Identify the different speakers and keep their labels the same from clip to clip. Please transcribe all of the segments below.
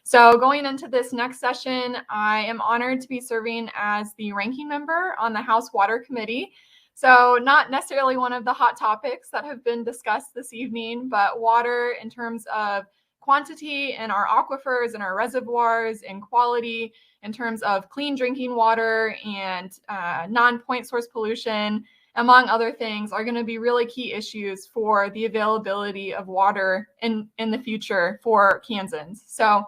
Speaker 1: So going into this next session, I am honored to be serving as the ranking member on the House Water Committee. So not necessarily one of the hot topics that have been discussed this evening, but water in terms of quantity in our aquifers and our reservoirs, and quality in terms of clean drinking water and non-point source pollution, among other things, are going to be really key issues for the availability of water in the future for Kansans. So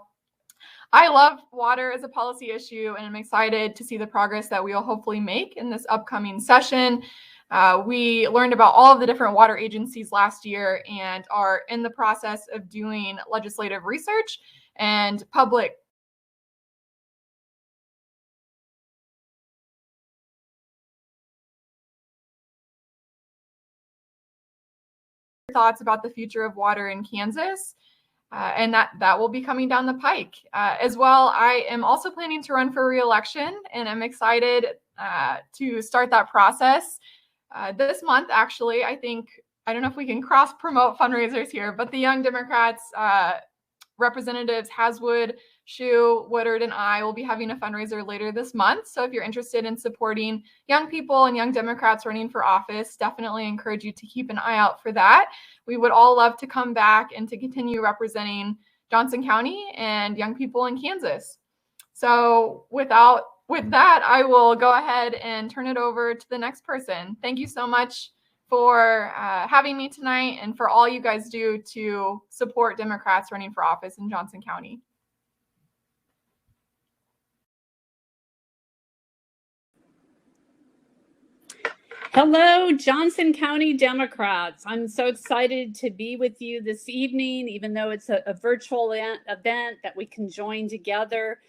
Speaker 1: I love water as a policy issue, and I'm excited to see the progress that we will hopefully make in this upcoming session. We learned about all of the different water agencies last year and are in the process of doing legislative research and public thoughts about the future of water in Kansas. And that will be coming down the pike. As well, I am also planning to run for re-election, and I'm excited to start that process this month, actually. I don't know if we can cross-promote fundraisers here, but the Young Democrats, Representatives Haswood, Shue, Woodard, and I will be having a fundraiser later this month. So if you're interested in supporting young people and young Democrats running for office, definitely encourage you to keep an eye out for that. We would all love to come back and to continue representing Johnson County and young people in Kansas. So with that, I will go ahead and turn it over to the next person. Thank you so much for having me tonight and for all you guys do to support Democrats running for office in Johnson County.
Speaker 2: Hello, Johnson County Democrats. I'm so excited to be with you this evening, even though it's a virtual event that we can join together.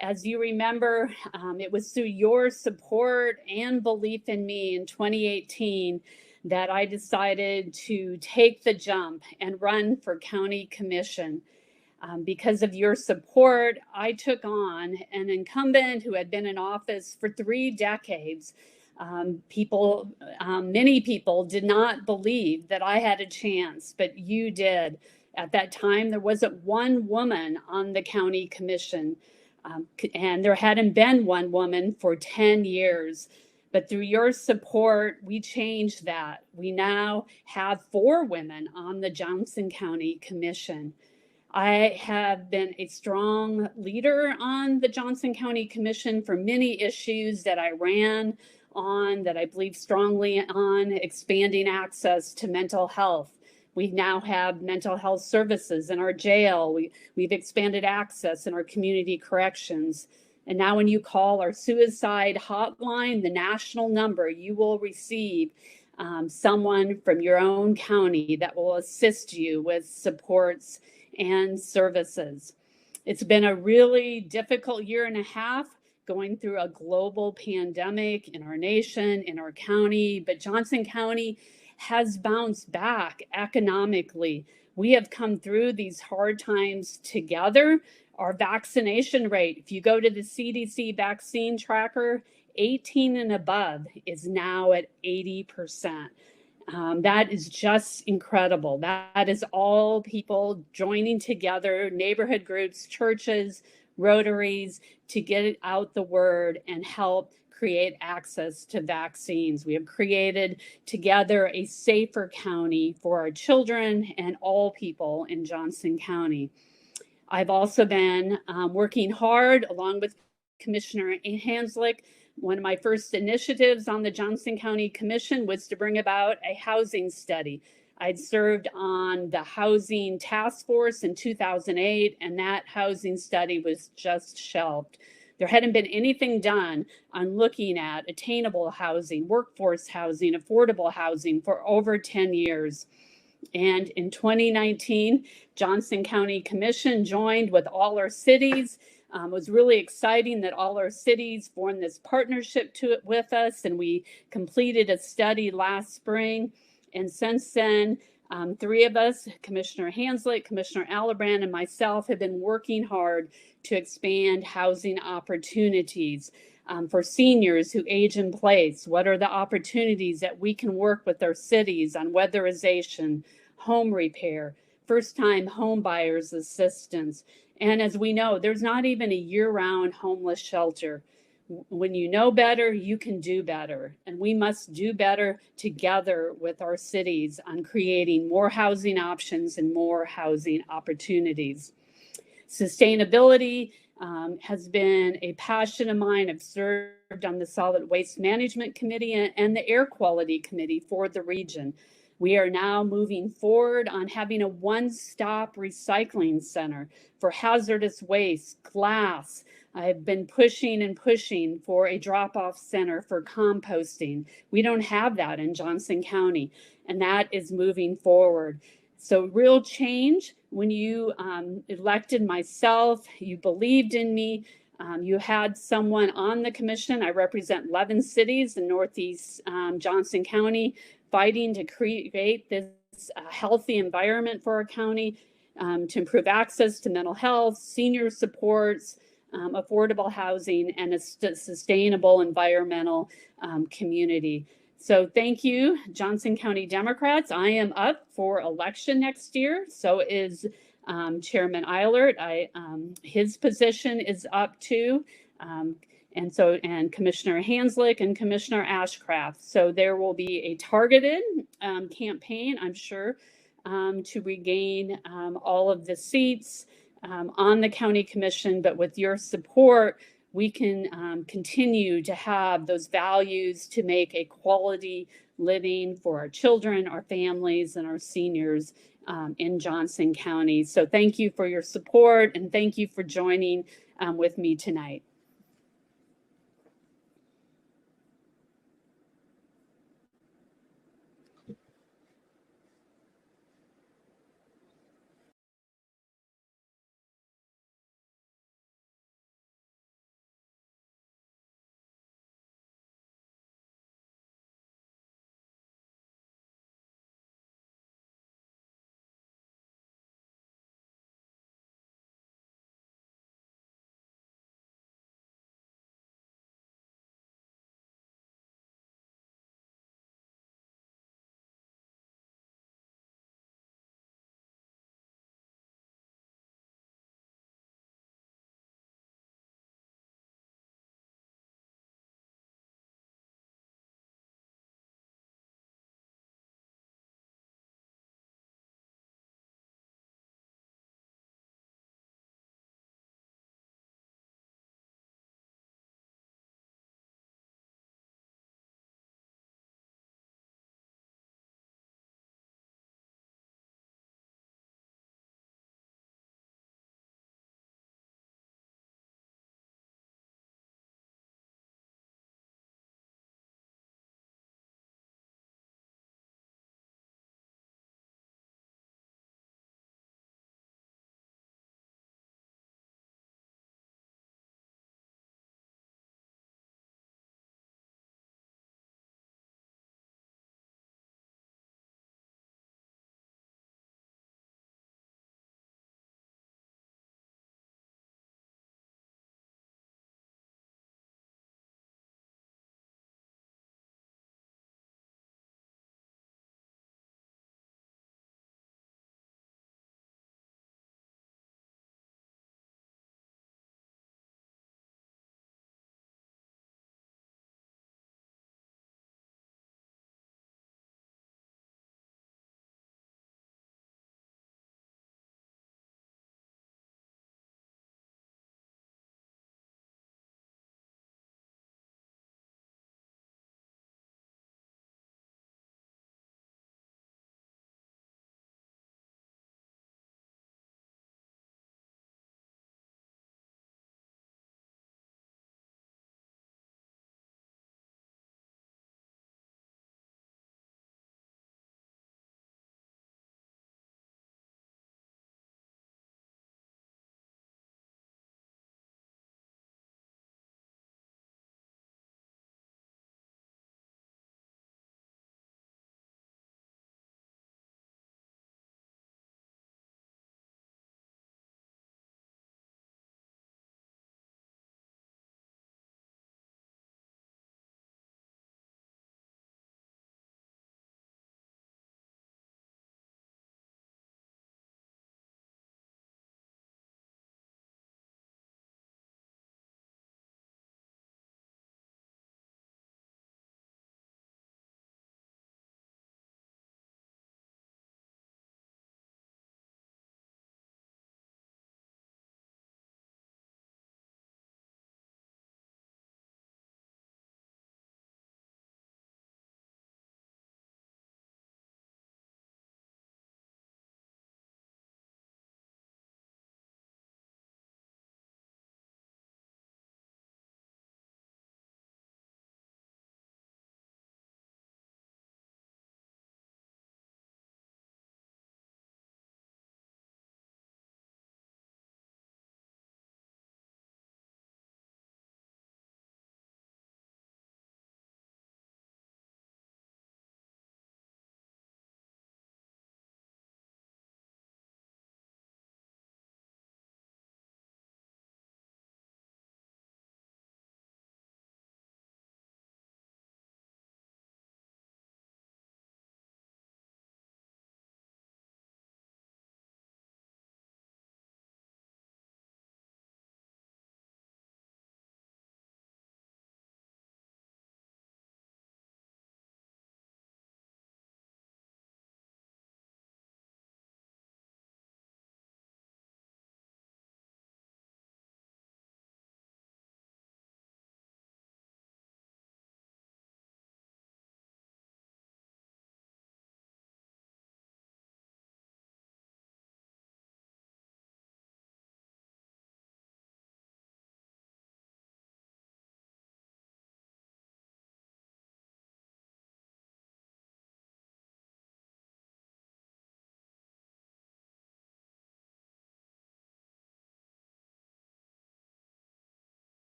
Speaker 2: As you remember, it was through your support and belief in me in 2018 that I decided to take the jump and run for county commission. Because of your support, I took on an incumbent who had been in office for 3 decades. Many people did not believe that I had a chance, but you did. At that time, there wasn't one woman on the county commission, and there hadn't been one woman for 10 years. But through your support, we changed that. We now have 4 women on the Johnson County Commission. I have been a strong leader on the Johnson County Commission for many issues that I ran on, that I believe strongly on, expanding access to mental health. We now have mental health services in our jail. We've expanded access in our community corrections. And now when you call our suicide hotline, the national number, you will receive someone from your own county that will assist you with supports and services. It's been a really difficult year and a half, going through a global pandemic in our nation, in our county, but Johnson County has bounced back economically. We have come through these hard times together. Our vaccination rate, if you go to the CDC vaccine tracker, 18 and above is now at 80%. That is just incredible. That is all people joining together, neighborhood groups, churches, Rotaries, to get out the word and help create access to vaccines. We have created together a safer county for our children and all people in Johnson County. I've also been working hard along with Commissioner Hanslick. One of my first initiatives on the Johnson County Commission was to bring about a housing study. I'd served on the housing task force in 2008, and that housing study was just shelved. There hadn't been anything done on looking at attainable housing, workforce housing, affordable housing for over 10 years. And in 2019, Johnson County Commission joined with all our cities. It was really exciting that all our cities formed this partnership with us, and we completed a study last spring. And since then, 3 of us, Commissioner Hanslick, Commissioner Alibrand, and myself, have been working hard to expand housing opportunities for seniors who age in place. What are the opportunities that we can work with our cities on weatherization, home repair, first-time home buyers assistance, And as we know, there's not even a year-round homeless shelter. When you know better, you can do better. And we must do better together with our cities on creating more housing options and more housing opportunities. Sustainability has been a passion of mine. I've served on the Solid Waste Management Committee and the Air Quality Committee for the region. We are now moving forward on having a one-stop recycling center for hazardous waste, glass. I've been pushing and pushing for a drop-off center for composting. We don't have that in Johnson County, and that is moving forward. So real change. When you elected myself, you believed in me. You had someone on the commission. I represent 11 cities in Northeast Johnson County, fighting to create this healthy environment for our county, to improve access to mental health, senior supports, affordable housing, and a sustainable environmental community. So thank you, Johnson County Democrats. I am up for election next year. So is Chairman Eilert. His position is up too. And Commissioner Hanslick and Commissioner Ashcraft. So there will be a targeted campaign, I'm sure, to regain all of the seats on the county commission. But with your support, we can continue to have those values to make a quality living for our children, our families, and our seniors in Johnson County. So thank you for your support, and thank you for joining with me tonight.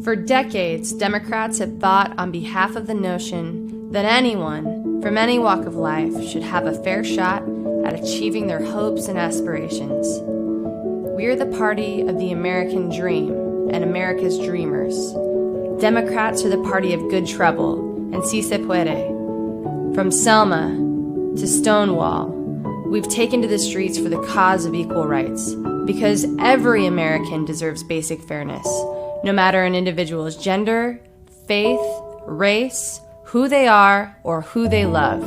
Speaker 3: For decades, Democrats have fought on behalf of the notion that anyone from any walk of life should have a fair shot at achieving their hopes and aspirations. We are the party of the American dream and America's dreamers. Democrats are the party of good trouble and si se puede. From Selma to Stonewall, we've taken to the streets for the cause of equal rights, because every American deserves basic fairness, no matter an individual's gender, faith, race, who they are, or who they love.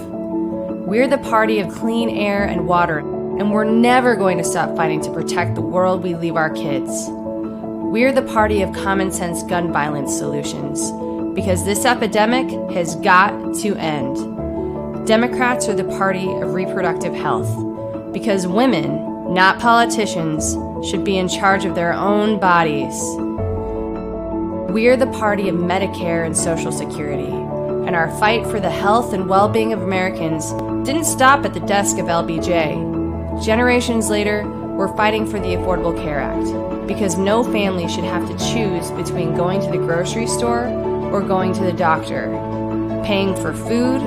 Speaker 3: We're the party of clean air and water, and we're never going to stop fighting to protect the world we leave our kids. We're the party of common sense gun violence solutions, because this epidemic has got to end. Democrats are the party of reproductive health, because women, not politicians, should be in charge of their own bodies. We're the party of Medicare and Social Security, and our fight for the health and well-being of Americans didn't stop at the desk of LBJ. Generations later, we're fighting for the Affordable Care Act, because no family should have to choose between going to the grocery store or going to the doctor, paying for food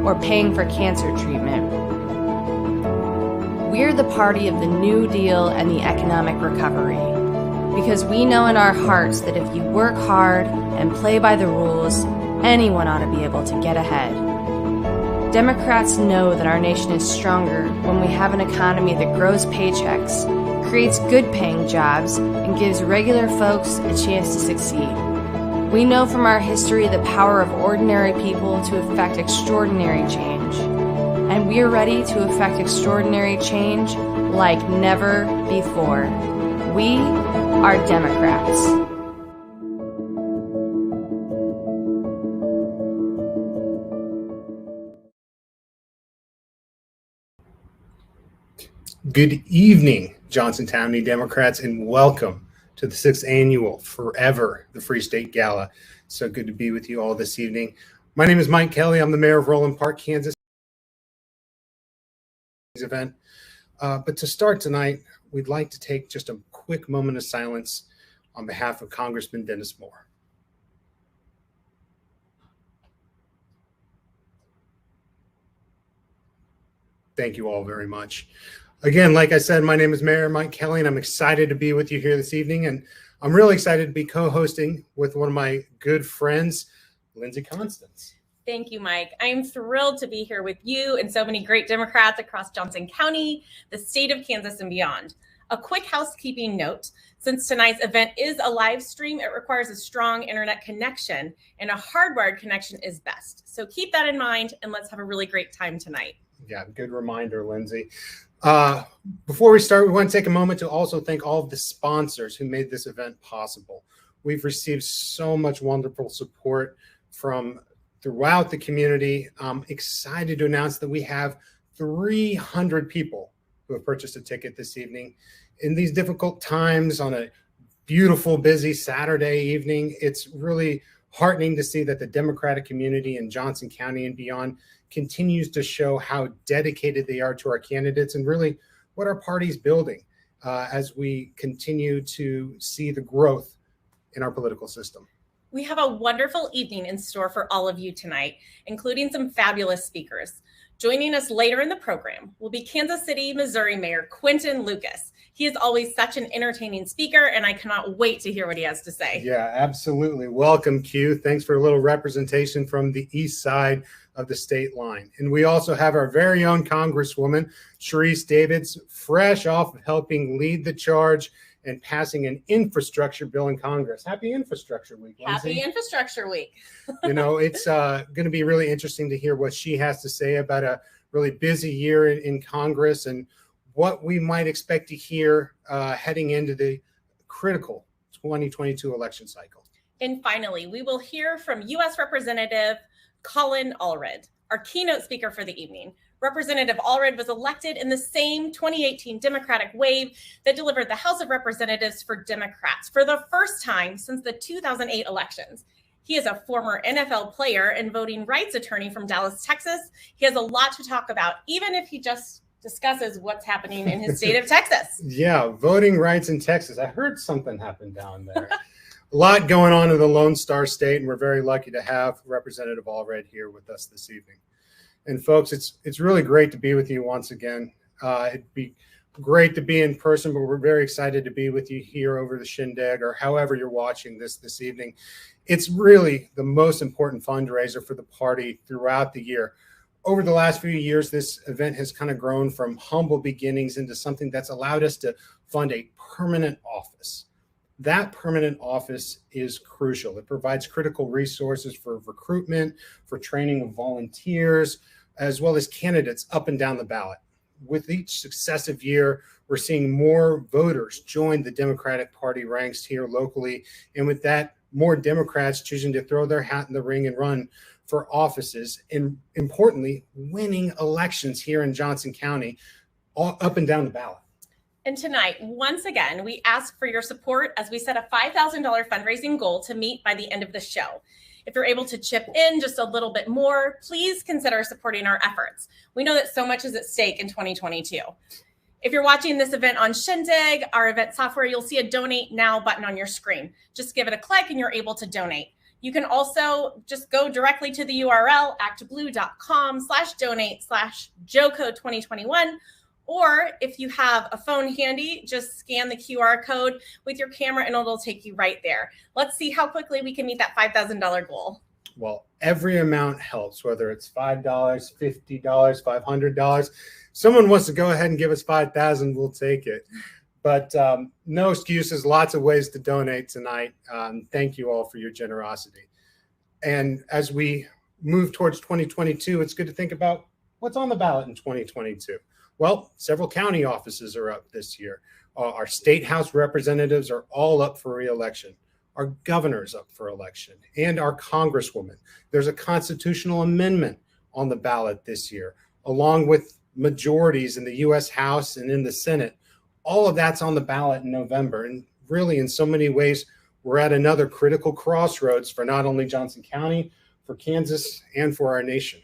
Speaker 3: or paying for cancer treatment. We're the party of the New Deal and the economic recovery, because we know in our hearts that if you work hard and play by the rules, anyone ought to be able to get ahead. Democrats know that our nation is stronger when we have an economy that grows paychecks, creates good-paying jobs, and gives regular folks a chance to succeed. We know from our history the power of ordinary people to effect extraordinary change. And we're ready to effect extraordinary change like never before. We are Democrats.
Speaker 4: Good evening, Johnson County Democrats, and welcome to the 6th annual Forever the Free State Gala. So good to be with you all this evening. My name is Mike Kelly. I'm the mayor of Roland Park, Kansas. Event. But to start tonight, we'd like to take just a quick moment of silence on behalf of Congressman Dennis Moore. Thank you all very much. Again, like I said, my name is Mayor Mike Kelly, and I'm excited to be with you here this evening. And I'm really excited to be co-hosting with one of my good friends, Lindsay Constance.
Speaker 5: Thank you, Mike. I'm thrilled to be here with you and so many great Democrats across Johnson County, the state of Kansas, and beyond. A quick housekeeping note. Since tonight's event is a live stream, it requires a strong internet connection, and a hardwired connection is best. So keep that in mind, and let's have a really great time tonight.
Speaker 4: Yeah, good reminder, Lindsay. Before we start, we want to take a moment to also thank all of the sponsors who made this event possible. We've received so much wonderful support from throughout the community. I'm excited to announce that we have 300 people who have purchased a ticket this evening. In these difficult times on a beautiful, busy Saturday evening, it's really heartening to see that the Democratic community in Johnson County and beyond continues to show how dedicated they are to our candidates and really what our party's building as we continue to see the growth in our political system.
Speaker 5: We have a wonderful evening in store for all of you tonight, including some fabulous speakers. Joining us later in the program will be Kansas City, Missouri Mayor Quentin Lucas. He is always such an entertaining speaker, and I cannot wait to hear what he has to say.
Speaker 4: Yeah, absolutely. Welcome, Q. Thanks for a little representation from the east side of the state line. And we also have our very own Congresswoman, Sharice Davids, fresh off of helping lead the charge and passing an infrastructure bill in Congress. Happy Infrastructure Week, Lindsay.
Speaker 5: Happy Infrastructure Week.
Speaker 4: You know, it's going to be really interesting to hear what she has to say about a really busy year in Congress and what we might expect to hear heading into the critical 2022 election cycle.
Speaker 5: And finally, we will hear from U.S. Representative Colin Allred, our keynote speaker for the evening. Representative Allred was elected in the same 2018 Democratic wave that delivered the House of Representatives for Democrats for the first time since the 2008 elections. He is a former NFL player and voting rights attorney from Dallas, Texas. He has a lot to talk about, even if he just discusses what's happening in his state of Texas.
Speaker 4: Yeah, voting rights in Texas. I heard something happened down there. a lot going on in the Lone Star State, and we're very lucky to have Representative Allred here with us this evening. And folks, it's really great to be with you once again. It'd be great to be in person, but we're very excited to be with you here over the shindig or however you're watching this evening. It's really the most important fundraiser for the party throughout the year. Over the last few years, this event has kind of grown from humble beginnings into something that's allowed us to fund a permanent office. That permanent office is crucial. It provides critical resources for recruitment, for training of volunteers, as well as candidates up and down the ballot. With each successive year, we're seeing more voters join the Democratic Party ranks here locally. And with that, more Democrats choosing to throw their hat in the ring and run for offices, and importantly, winning elections here in Johnson County, all up and down the ballot.
Speaker 5: And tonight, once again, we ask for your support as we set a $5,000 fundraising goal to meet by the end of the show. If you're able to chip in just a little bit more, please consider supporting our efforts. We know that so much is at stake in 2022. If you're watching this event on Shindig, our event software, you'll see a Donate Now button on your screen. Just give it a click and you're able to donate. You can also just go directly to the URL, actblue.com/donate/JoCo2021. Or if you have a phone handy, just scan the QR code with your camera and it'll take you right there. Let's see how quickly we can meet that $5,000 goal.
Speaker 4: Well, every amount helps, whether it's $5, $50, $500. Someone wants to go ahead and give us $5,000, we'll take it. But no excuses, lots of ways to donate tonight. Thank you all for your generosity. And as we move towards 2022, it's good to think about what's on the ballot in 2022. Well, several county offices are up this year. Our state house representatives are all up for re-election. Our governor's up for election, and our congresswoman. There's a constitutional amendment on the ballot this year, along with majorities in the U.S. House and in the Senate. All of that's on the ballot in November. And really, in so many ways, we're at another critical crossroads for not only Johnson County, for Kansas, and for our nation.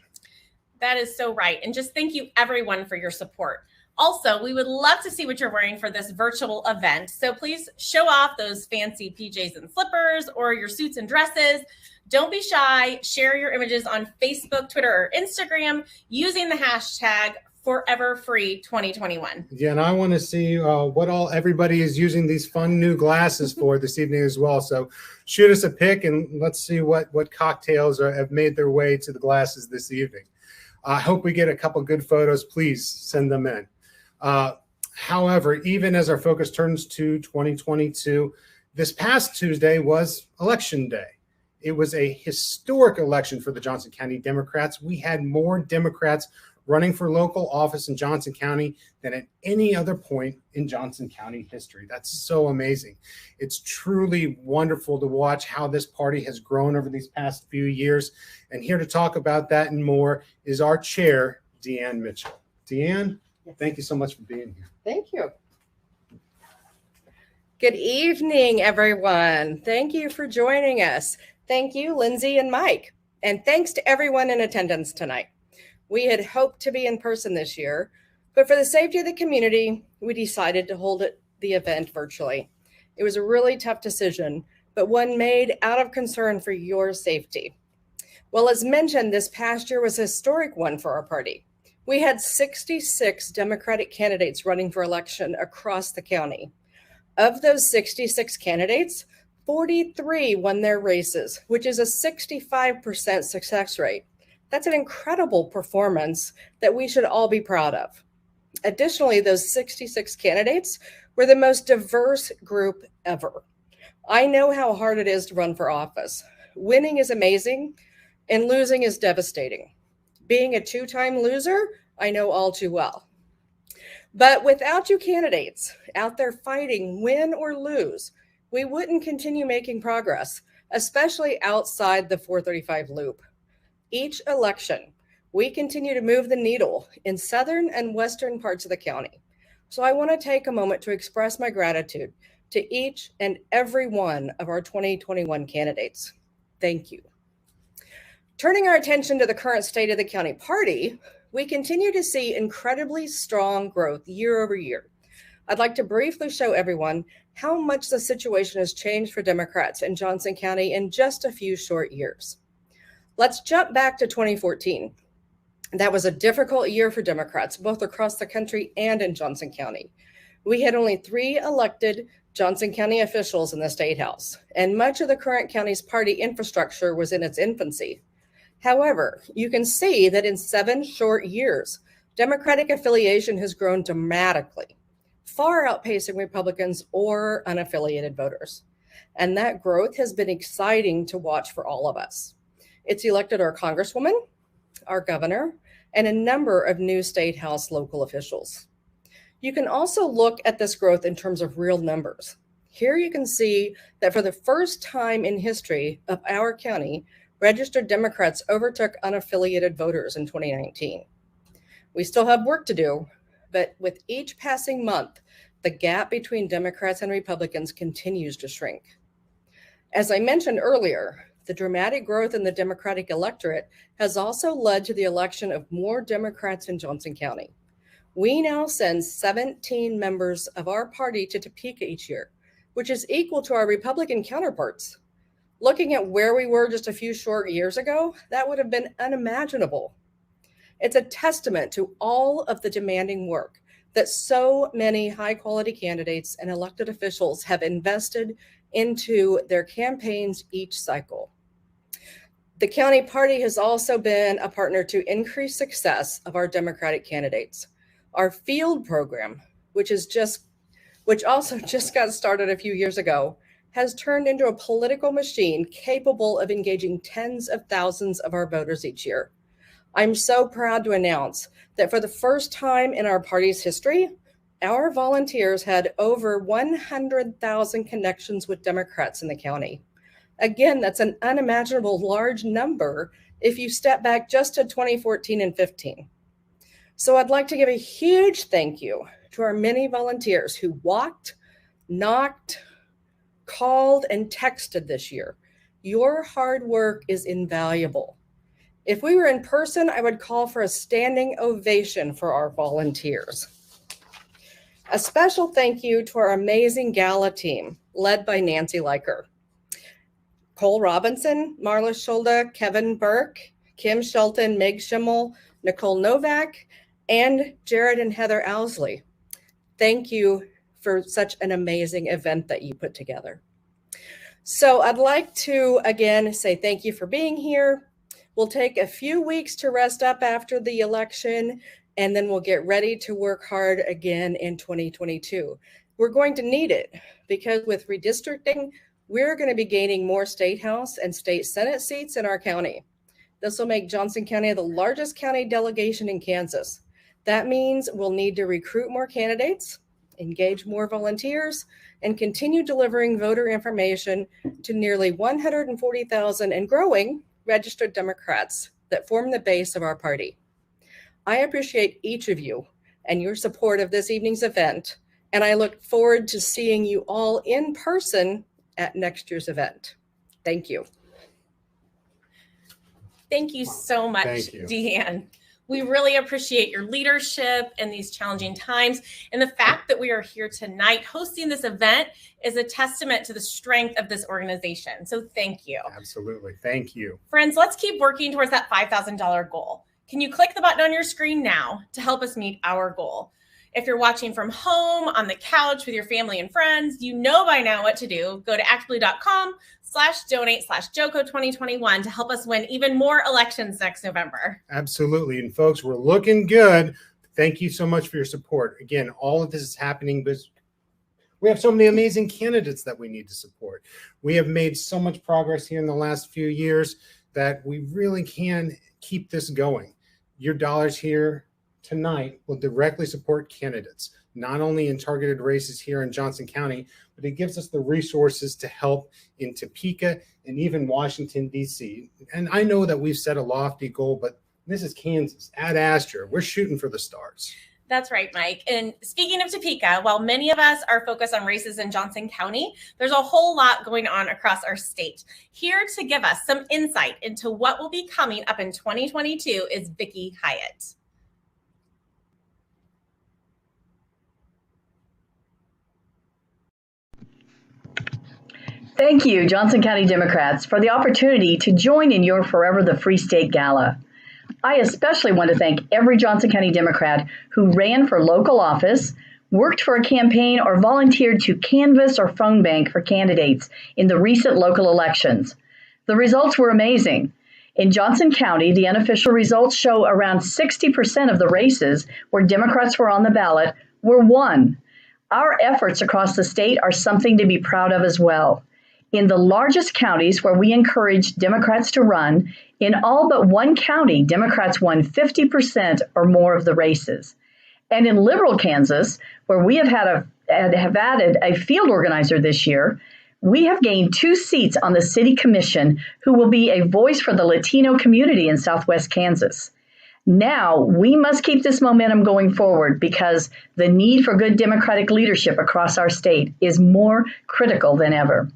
Speaker 5: That is so right. And just thank you, everyone, for your support. Also, we would love to see what you're wearing for this virtual event. So please show off those fancy PJs and slippers or your suits and dresses. Don't be shy. Share your images on Facebook, Twitter, or Instagram using the hashtag ForeverFree2021.
Speaker 4: Yeah, and I want to see what all everybody is using these fun new glasses for this evening as well. So shoot us a pic and let's see what cocktails have made their way to the glasses this evening. I hope we get a couple good photos. Please send them in. However, even as our focus turns to 2022, this past Tuesday was Election Day. It was a historic election for the Johnson County Democrats. We had more Democrats running for local office in Johnson County than at any other point in Johnson County history. That's so amazing. It's truly wonderful to watch how this party has grown over these past few years. And here to talk about that and more is our chair, Deanne Mitchell. Deanne, thank you so much for being here.
Speaker 6: Thank you. Good evening, everyone. Thank you for joining us. Thank you, Lindsay and Mike. And thanks to everyone in attendance tonight. We had hoped to be in person this year, but for the safety of the community, we decided to hold the event virtually. It was a really tough decision, but one made out of concern for your safety. Well, as mentioned, this past year was a historic one for our party. We had 66 Democratic candidates running for election across the county. Of those 66 candidates, 43 won their races, which is a 65% success rate. That's an incredible performance that we should all be proud of. Additionally, those 66 candidates were the most diverse group ever. I know how hard it is to run for office. Winning is amazing and losing is devastating. Being a two-time loser, I know all too well. But without you candidates out there fighting, win or lose, we wouldn't continue making progress, especially outside the 435 loop. Each election, we continue to move the needle in southern and western parts of the county. So I want to take a moment to express my gratitude to each and every one of our 2021 candidates. Thank you. Turning our attention to the current state of the county party, we continue to see incredibly strong growth year over year. I'd like to briefly show everyone how much the situation has changed for Democrats in Johnson County in just a few short years. Let's jump back to 2014. That was a difficult year for Democrats, both across the country and in Johnson County. We had only 3 elected Johnson County officials in the State House, and much of the current county's party infrastructure was in its infancy. However, you can see that in 7 short years, Democratic affiliation has grown dramatically, far outpacing Republicans or unaffiliated voters. And that growth has been exciting to watch for all of us. It's elected our congresswoman, our governor, and a number of new State House local officials. You can also look at this growth in terms of real numbers. Here you can see that for the first time in history of our county, registered Democrats overtook unaffiliated voters in 2019. We still have work to do, but with each passing month, the gap between Democrats and Republicans continues to shrink. As I mentioned earlier, the dramatic growth in the Democratic electorate has also led to the election of more Democrats in Johnson County. We now send 17 members of our party to Topeka each year, which is equal to our Republican counterparts. Looking at where we were just a few short years ago, that would have been unimaginable. It's a testament to all of the demanding work that so many high-quality candidates and elected officials have invested into their campaigns each cycle. The county party has also been a partner to increase success of our Democratic candidates. Our field program, which also just got started a few years ago, has turned into a political machine capable of engaging tens of thousands of our voters each year. I'm so proud to announce that for the first time in our party's history, our volunteers had over 100,000 connections with Democrats in the county. Again, that's an unimaginable large number if you step back just to 2014 and 15. So I'd like to give a huge thank you to our many volunteers who walked, knocked, called, and texted this year. Your hard work is invaluable. If we were in person, I would call for a standing ovation for our volunteers. A special thank you to our amazing Gala team, led by Nancy Leiker. Cole Robinson, Marla Schulda, Kevin Burke, Kim Shelton, Meg Schimmel, Nicole Novak, and Jared and Heather Owsley. Thank you for such an amazing event that you put together. So I'd like to again say thank you for being here. We'll take a few weeks to rest up after the election, and then we'll get ready to work hard again in 2022. We're going to need it because with redistricting, we're going to be gaining more state house and state senate seats in our county. This will make Johnson County the largest county delegation in Kansas. That means we'll need to recruit more candidates, engage more volunteers, and continue delivering voter information to nearly 140,000 and growing registered Democrats that form the base of our party. I appreciate each of you and your support of this evening's event, and I look forward to seeing you all in person at next year's event. Thank you.
Speaker 5: Thank you so much, Deanne. We really appreciate your leadership in these challenging times. And the fact that we are here tonight hosting this event is a testament to the strength of this organization. So thank you.
Speaker 4: Absolutely. Thank you.
Speaker 5: Friends, let's keep working towards that $5,000 goal. Can you click the button on your screen now to help us meet our goal? If you're watching from home, on the couch with your family and friends, you know by now what to do. Go to actblue.com/donate/JOCO2021 to help us win even more elections next November.
Speaker 4: Absolutely. And folks, we're looking good. Thank you so much for your support. Again, all of this is happening because we have so many amazing candidates that we need to support. We have made so much progress here in the last few years that we really can keep this going. Your dollars here tonight will directly support candidates, not only in targeted races here in Johnson County, but it gives us the resources to help in Topeka and even Washington, D.C. And I know that we've set a lofty goal, but this is Kansas, Ad Astra. We're shooting for the stars.
Speaker 5: That's right, Mike. And speaking of Topeka, while many of us are focused on races in Johnson County, there's a whole lot going on across our state. Here to give us some insight into what will be coming up in 2022 is Vicki Hyatt.
Speaker 7: Thank you, Johnson County Democrats, for the opportunity to join in your Forever the Free State Gala. I especially want to thank every Johnson County Democrat who ran for local office, worked for a campaign, or volunteered to canvass or phone bank for candidates in the recent local elections. The results were amazing. In Johnson County, the unofficial results show around 60% of the races where Democrats were on the ballot were won. Our efforts across the state are something to be proud of as well. In the largest counties where we encourage Democrats to run, in all but one county, Democrats won 50% or more of the races. And in liberal Kansas, where we have added a field organizer this year, we have gained 2 seats on the city commission who will be a voice for the Latino community in Southwest Kansas. Now, we must keep this momentum going forward because the need for good Democratic leadership across our state is more critical than ever.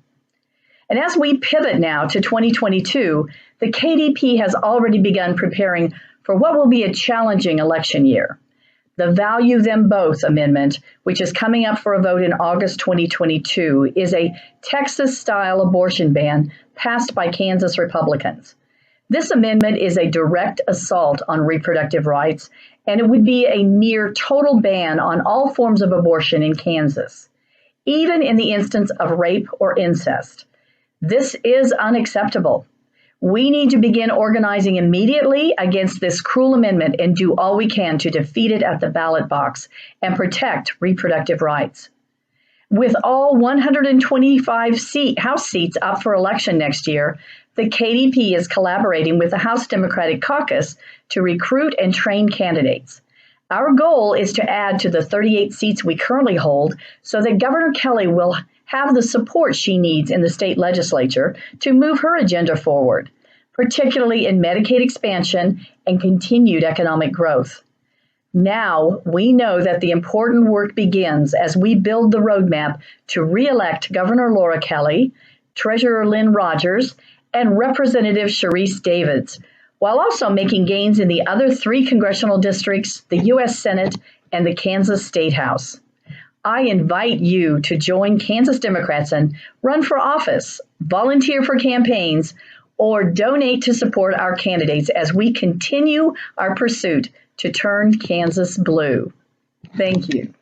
Speaker 7: And as we pivot now to 2022, the KDP has already begun preparing for what will be a challenging election year. The Value Them Both Amendment, which is coming up for a vote in August 2022, is a Texas-style abortion ban passed by Kansas Republicans. This amendment is a direct assault on reproductive rights, and it would be a near total ban on all forms of abortion in Kansas, even in the instance of rape or incest. This is unacceptable. We need to begin organizing immediately against this cruel amendment and do all we can to defeat it at the ballot box and protect reproductive rights. With all 125 House seats up for election next year, the KDP is collaborating with the House Democratic Caucus to recruit and train candidates. Our goal is to add to the 38 seats we currently hold so that Governor Kelly will have the support she needs in the state legislature to move her agenda forward, particularly in Medicaid expansion and continued economic growth. Now we know that the important work begins as we build the roadmap to re-elect Governor Laura Kelly, Treasurer Lynn Rogers, and Representative Sharice Davids, while also making gains in the other 3 congressional districts, the U.S. Senate, and the Kansas State House. I invite you to join Kansas Democrats and run for office, volunteer for campaigns, or donate to support our candidates as we continue our pursuit to turn Kansas blue. Thank you.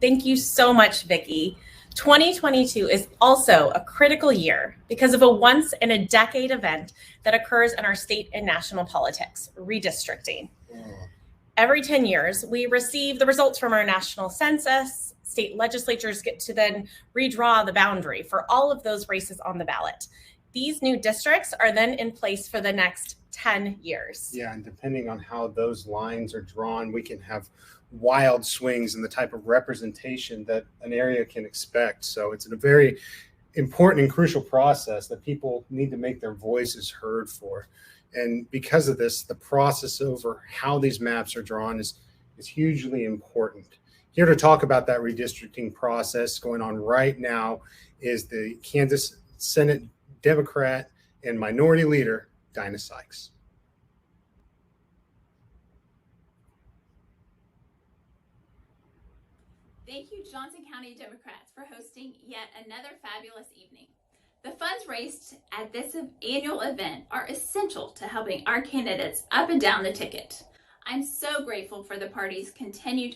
Speaker 5: Thank you so much, Vicki. 2022 is also a critical year because of a once-in-a-decade event that occurs in our state and national politics, redistricting. Every 10 years, we receive the results from our national census. State legislatures get to then redraw the boundary for all of those races on the ballot. These new districts are then in place for the next 10 years.
Speaker 4: Yeah, and depending on how those lines are drawn, we can have wild swings in the type of representation that an area can expect. So it's a very important and crucial process that people need to make their voices heard for. And because of this, the process over how these maps are drawn is hugely important. Here to talk about that redistricting process going on right now is the Kansas Senate Democrat and Minority Leader, Dinah Sykes.
Speaker 8: Thank you, Johnson County Democrats, for hosting yet another fabulous evening. The funds raised at this annual event are essential to helping our candidates up and down the ticket. I'm so grateful for the party's continued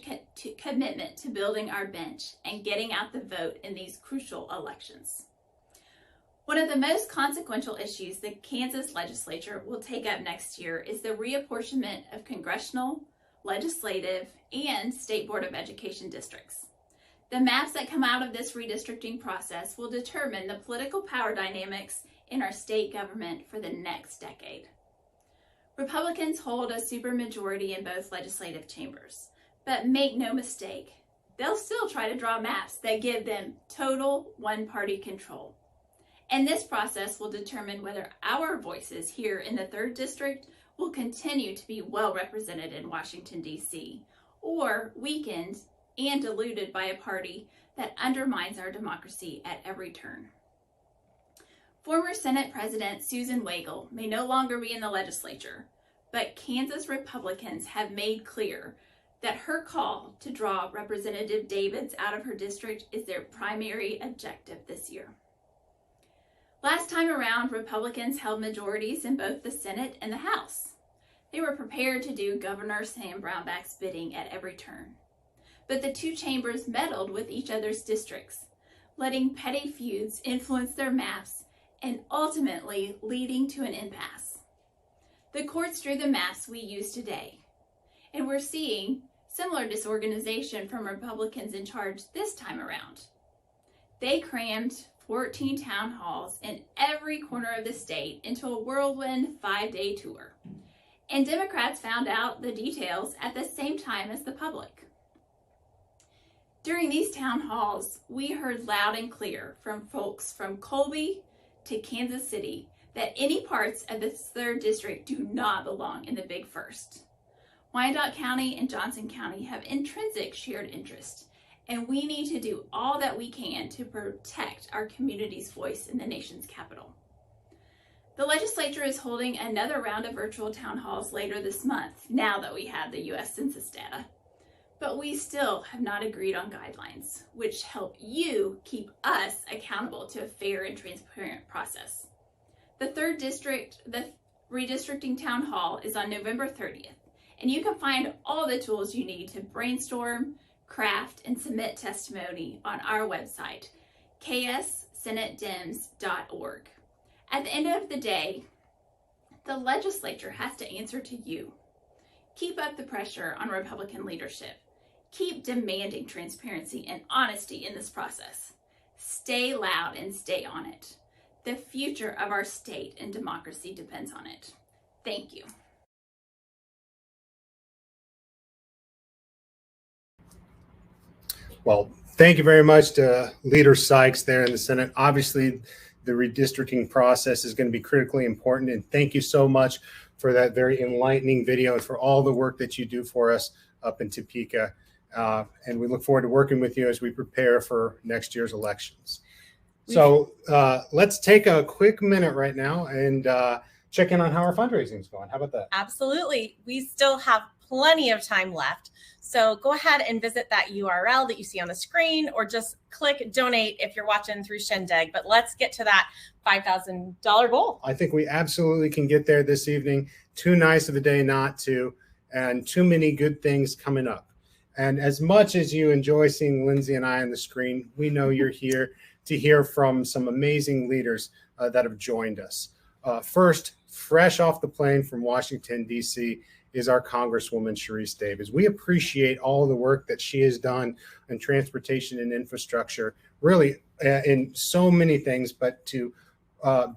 Speaker 8: commitment to building our bench and getting out the vote in these crucial elections. One of the most consequential issues the Kansas legislature will take up next year is the reapportionment of congressional, legislative, and State Board of Education districts. The maps that come out of this redistricting process will determine the political power dynamics in our state government for the next decade. Republicans hold a supermajority in both legislative chambers, but make no mistake, they'll still try to draw maps that give them total one-party control. And this process will determine whether our voices here in the 3rd District will continue to be well represented in Washington, D.C., or weakened and diluted by a party that undermines our democracy at every turn. Former Senate President Susan Wagle may no longer be in the legislature, but Kansas Republicans have made clear that her call to draw Representative Davids out of her district is their primary objective this year. Last time around, Republicans held majorities in both the Senate and the House. They were prepared to do Governor Sam Brownback's bidding at every turn. But the two chambers meddled with each other's districts, letting petty feuds influence their maps and ultimately leading to an impasse. The courts drew the maps we use today, and we're seeing similar disorganization from Republicans in charge this time around. They crammed 14 town halls in every corner of the state into a whirlwind 5-day tour, and Democrats found out the details at the same time as the public. During these town halls, we heard loud and clear from folks from Colby to Kansas City that any parts of this 3rd district do not belong in the Big First. Wyandotte County and Johnson County have intrinsic shared interest, and we need to do all that we can to protect our community's voice in the nation's capital. The legislature is holding another round of virtual town halls later this month, now that we have the U.S. Census data. But we still have not agreed on guidelines, which help you keep us accountable to a fair and transparent process. The 3rd district, the redistricting town hall, is on November 30th, and you can find all the tools you need to brainstorm, craft, and submit testimony on our website, kssenatedems.org. At the end of the day, the legislature has to answer to you. Keep up the pressure on Republican leadership. Keep demanding transparency and honesty in this process. Stay loud and stay on it. The future of our state and democracy depends on it. Thank you.
Speaker 4: Well, thank you very much to Leader Sykes there in the Senate. Obviously, the redistricting process is going to be critically important. And thank you so much for that very enlightening video and for all the work that you do for us up in Topeka. And we look forward to working with you as we prepare for next year's elections. So let's take a quick minute right now and check in on how our fundraising is going. How about that?
Speaker 5: Absolutely. We still have plenty of time left. So go ahead and visit that URL that you see on the screen, or just click donate if you're watching through Shindig. But let's get to that $5,000 goal.
Speaker 4: I think we absolutely can get there this evening. Too nice of a day not to, and too many good things coming up. And as much as you enjoy seeing Lindsay and I on the screen, we know you're here to hear from some amazing leaders that have joined us. First, fresh off the plane from Washington, D.C., is our Congresswoman, Sharice Davids. We appreciate all the work that she has done in transportation and infrastructure, really in so many things, but to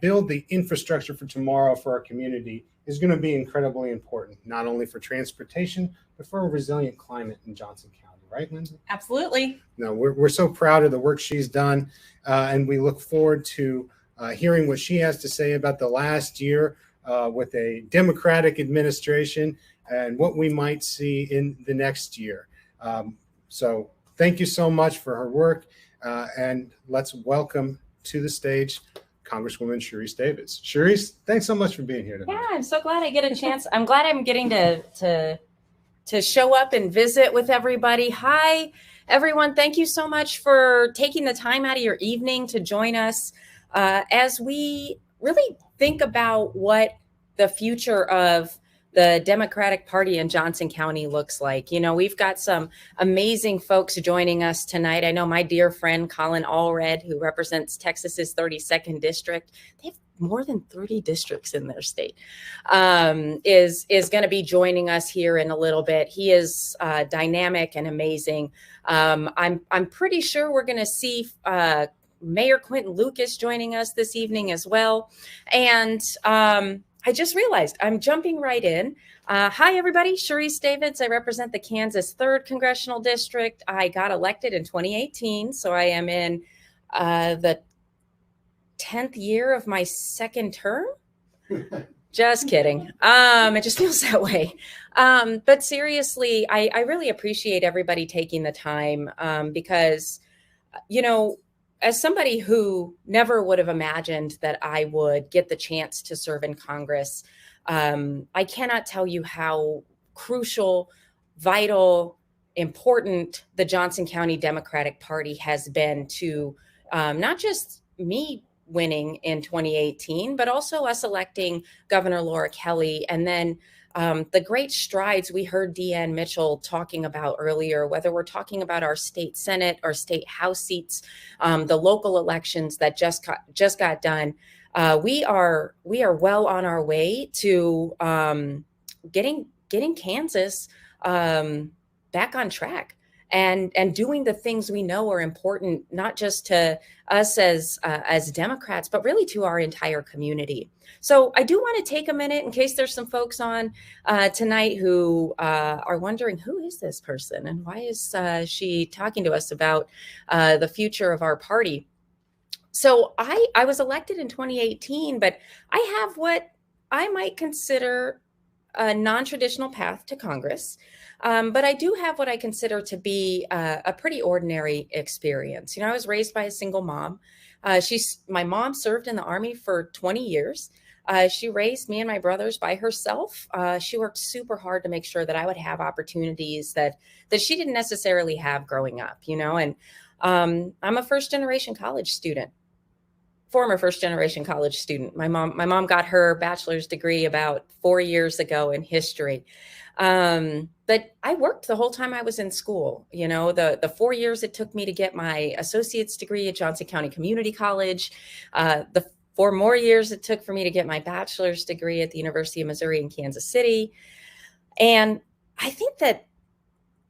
Speaker 4: build the infrastructure for tomorrow for our community is going to be incredibly important, not only for transportation, but for a resilient climate in Johnson County. Right, Lindsay?
Speaker 5: Absolutely.
Speaker 4: No, we're so proud of the work she's done, and we look forward to hearing what she has to say about the last year with a Democratic administration and what we might see in the next year. So thank you so much for her work, and let's welcome to the stage Congresswoman Sharice Davids. Sharice, thanks so much for being here tonight.
Speaker 6: Yeah, I'm so glad I get a chance. I'm glad I'm getting to show up and visit with everybody. Hi, everyone. Thank you so much for taking the time out of your evening to join us as we really think about what the future of the Democratic Party in Johnson County looks like. You know, we've got some amazing folks joining us tonight. I know my dear friend Colin Allred, who represents Texas's 32nd district. They have more than 30 districts in their state, is going to be joining us here in a little bit. He is dynamic and amazing. I'm pretty sure we're going to see Mayor Quentin Lucas joining us this evening as well. And I just realized I'm jumping right in. Hi, everybody. Sharice Davids. I represent the Kansas 3rd Congressional District. I got elected in 2018, so I am in the 10th year of my 2nd term. Just kidding. It just feels that way. But seriously, I really appreciate everybody taking the time because, you know, as somebody who never would have imagined that I would get the chance to serve in Congress, I cannot tell you how crucial vital, important the Johnson County Democratic Party has been to not just me winning in 2018, but also us electing Governor Laura Kelly. And then the great strides we heard Deanne Mitchell talking about earlier, whether we're talking about our state Senate or state House seats, the local elections that just got done. We are well on our way to getting Kansas back on track and doing the things we know are important, not just to us as Democrats, but really to our entire community. So I do want to take a minute in case there's some folks on tonight who are wondering, who is this person and why is she talking to us about the future of our party? So I was elected in 2018, but I have what I might consider a non-traditional path to Congress. But I do have what I consider to be a pretty ordinary experience. I was raised by a single mom. My mom served in the Army for 20 years. She raised me and my brothers by herself. She worked super hard to make sure that I would have opportunities that she didn't necessarily have growing up, and I'm a first-generation college student. Former first-generation college student. My mom got her bachelor's degree about 4 years ago in history. But I worked the whole time I was in school. The 4 years it took me to get my associate's degree at Johnson County Community College, the 4 more years it took for me to get my bachelor's degree at the University of Missouri in Kansas City. And I think that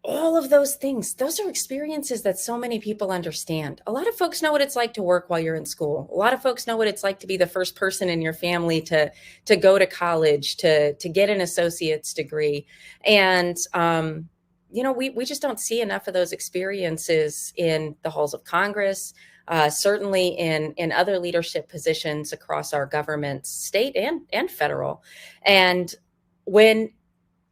Speaker 6: all of those things, those are experiences that so many people understand. A lot of folks know what it's like to work while you're in school. A lot of folks know what it's like to be the first person in your family to go to college, to get an associate's degree. And, we just don't see enough of those experiences in the halls of Congress, certainly in other leadership positions across our government, state and federal. And when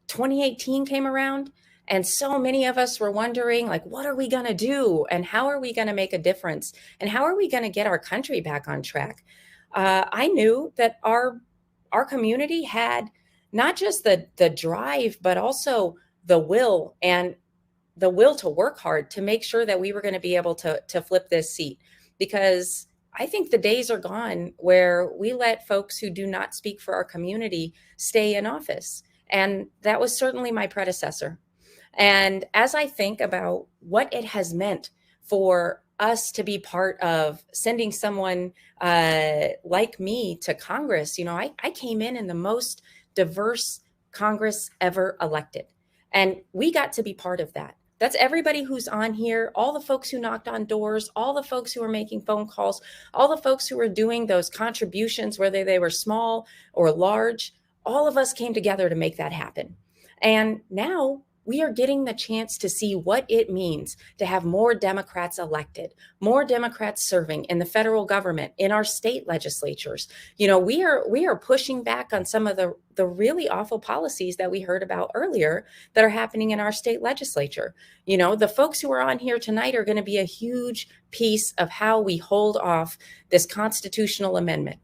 Speaker 6: 2018 came around, and so many of us were wondering, what are we going to do? And how are we going to make a difference? And how are we going to get our country back on track? I knew that our community had not just the drive, but also the will to work hard to make sure that we were going to be able to flip this seat. Because I think the days are gone where we let folks who do not speak for our community stay in office. And that was certainly my predecessor. And as I think about what it has meant for us to be part of sending someone like me to Congress, I came in the most diverse Congress ever elected. And we got to be part of that. That's everybody who's on here, all the folks who knocked on doors, all the folks who were making phone calls, all the folks who were doing those contributions, whether they were small or large. All of us came together to make that happen. And now we are getting the chance to see what it means to have more Democrats elected, more Democrats serving in the federal government, in our state legislatures. We are pushing back on some of the really awful policies that we heard about earlier that are happening in our state legislature. The folks who are on here tonight are going to be a huge piece of how we hold off this constitutional amendment.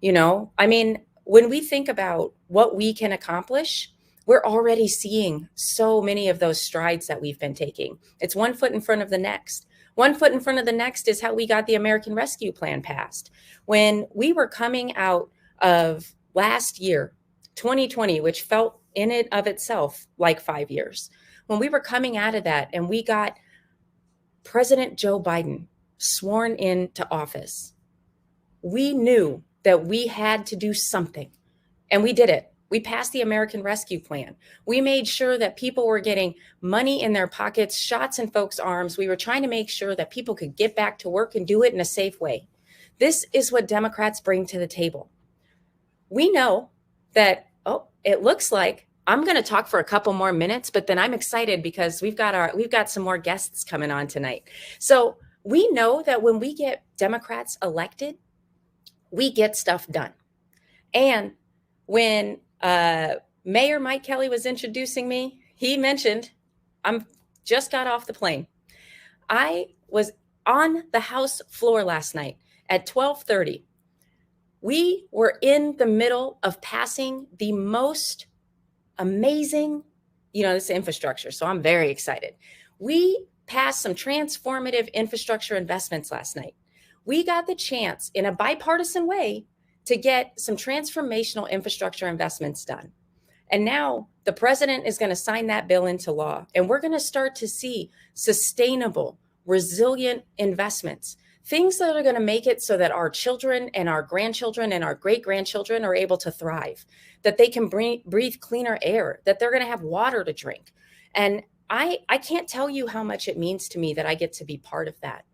Speaker 6: When we think about what we can accomplish, we're already seeing so many of those strides that we've been taking. It's one foot in front of the next. One foot in front of the next is how we got the American Rescue Plan passed. When we were coming out of last year, 2020, which felt in and of itself like 5 years, when we were coming out of that and we got President Joe Biden sworn into office, we knew that we had to do something, and we did it. We passed the American Rescue Plan. We made sure that people were getting money in their pockets, shots in folks' arms. We were trying to make sure that people could get back to work and do it in a safe way. This is what Democrats bring to the table. We know that, it looks like I'm going to talk for a couple more minutes, but then I'm excited because we've got some more guests coming on tonight. So we know that when we get Democrats elected, we get stuff done. And when Mayor Mike Kelly was introducing me, he mentioned, I'm just got off the plane. I was on the House floor last night at 12:30. We were in the middle of passing the most amazing this infrastructure. So I'm very excited. We passed some transformative infrastructure investments last night. We got the chance in a bipartisan way to get some transformational infrastructure investments done. And now the president is going to sign that bill into law. And we're going to start to see sustainable, resilient investments, things that are going to make it so that our children and our grandchildren and our great-grandchildren are able to thrive, that they can breathe cleaner air, that they're going to have water to drink. And I can't tell you how much it means to me that I get to be part of that.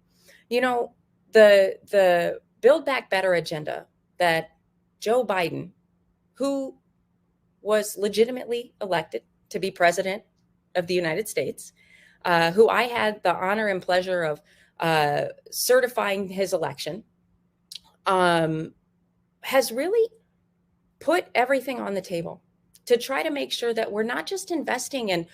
Speaker 6: The Build Back Better agenda that Joe Biden, who was legitimately elected to be president of the United States, who I had the honor and pleasure of certifying his election, has really put everything on the table to try to make sure that we're not just investing in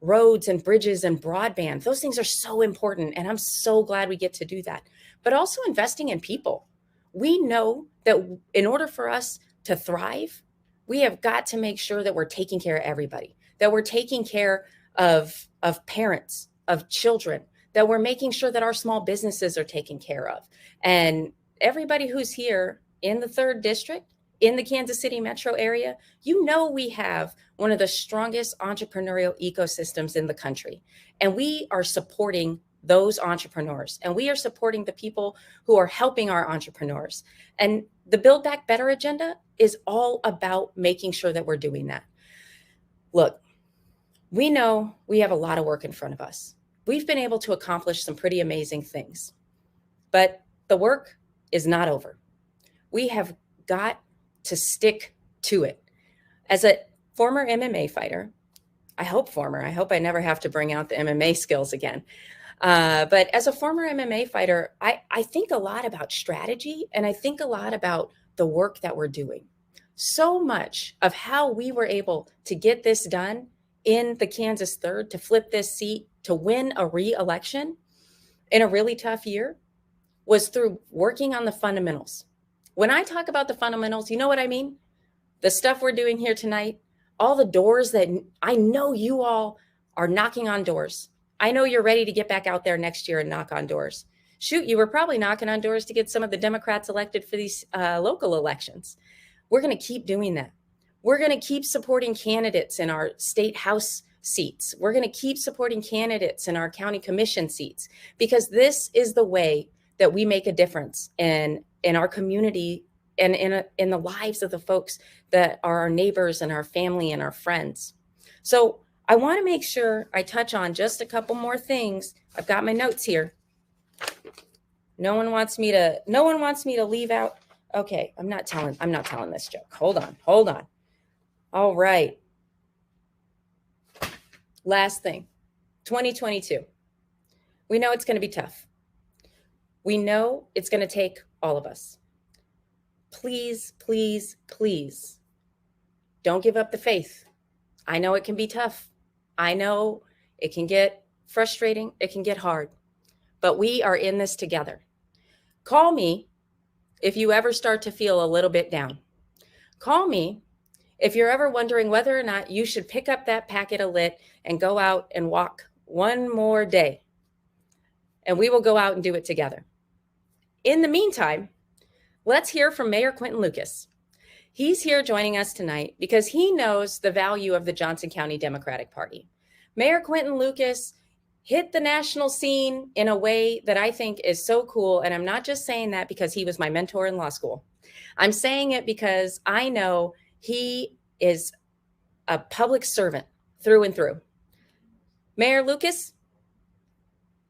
Speaker 6: roads and bridges and broadband. Those things are so important, and I'm so glad we get to do that. But also investing in people. We know that in order for us to thrive, we have got to make sure that we're taking care of everybody, that we're taking care of parents, of children, that we're making sure that our small businesses are taken care of. And everybody who's here in the 3rd District, in the Kansas City metro area, we have one of the strongest entrepreneurial ecosystems in the country. And we are supporting those entrepreneurs, and we are supporting the people who are helping our entrepreneurs. And the Build Back Better agenda is all about making sure that we're doing that. Look, we know we have a lot of work in front of us. We've been able to accomplish some pretty amazing things, but the work is not over. We have got to stick to it. As a former MMA fighter, I hope I never have to bring out the MMA skills again. But as a former MMA fighter, I think a lot about strategy, and I think a lot about the work that we're doing. So much of how we were able to get this done in the Kansas 3rd, to flip this seat, to win a re-election in a really tough year, was through working on the fundamentals. When I talk about the fundamentals, you know what I mean? The stuff we're doing here tonight, all the doors that I know you all are knocking on doors. I know you're ready to get back out there next year and knock on doors. Shoot, you were probably knocking on doors to get some of the Democrats elected for these local elections. We're going to keep doing that. We're going to keep supporting candidates in our state house seats. We're going to keep supporting candidates in our county commission seats, because this is the way that we make a difference in our community and in the lives of the folks that are our neighbors and our family and our friends. So I want to make sure I touch on just a couple more things. I've got my notes here. No one wants me to leave out. Okay, I'm not telling this joke. Hold on. All right. Last thing, 2022. We know it's going to be tough. We know it's going to take all of us. Please, please, please don't give up the faith. I know it can be tough. I know it can get frustrating. It can get hard, but we are in this together. Call me if you ever start to feel a little bit down. Call me if you're ever wondering whether or not you should pick up that packet of lit and go out and walk one more day. And we will go out and do it together. In the meantime, let's hear from Mayor Quinton Lucas. He's here joining us tonight because he knows the value of the Johnson County Democratic Party. Mayor Quinton Lucas hit the national scene in a way that I think is so cool. And I'm not just saying that because he was my mentor in law school. I'm saying it because I know he is a public servant through and through. Mayor Lucas,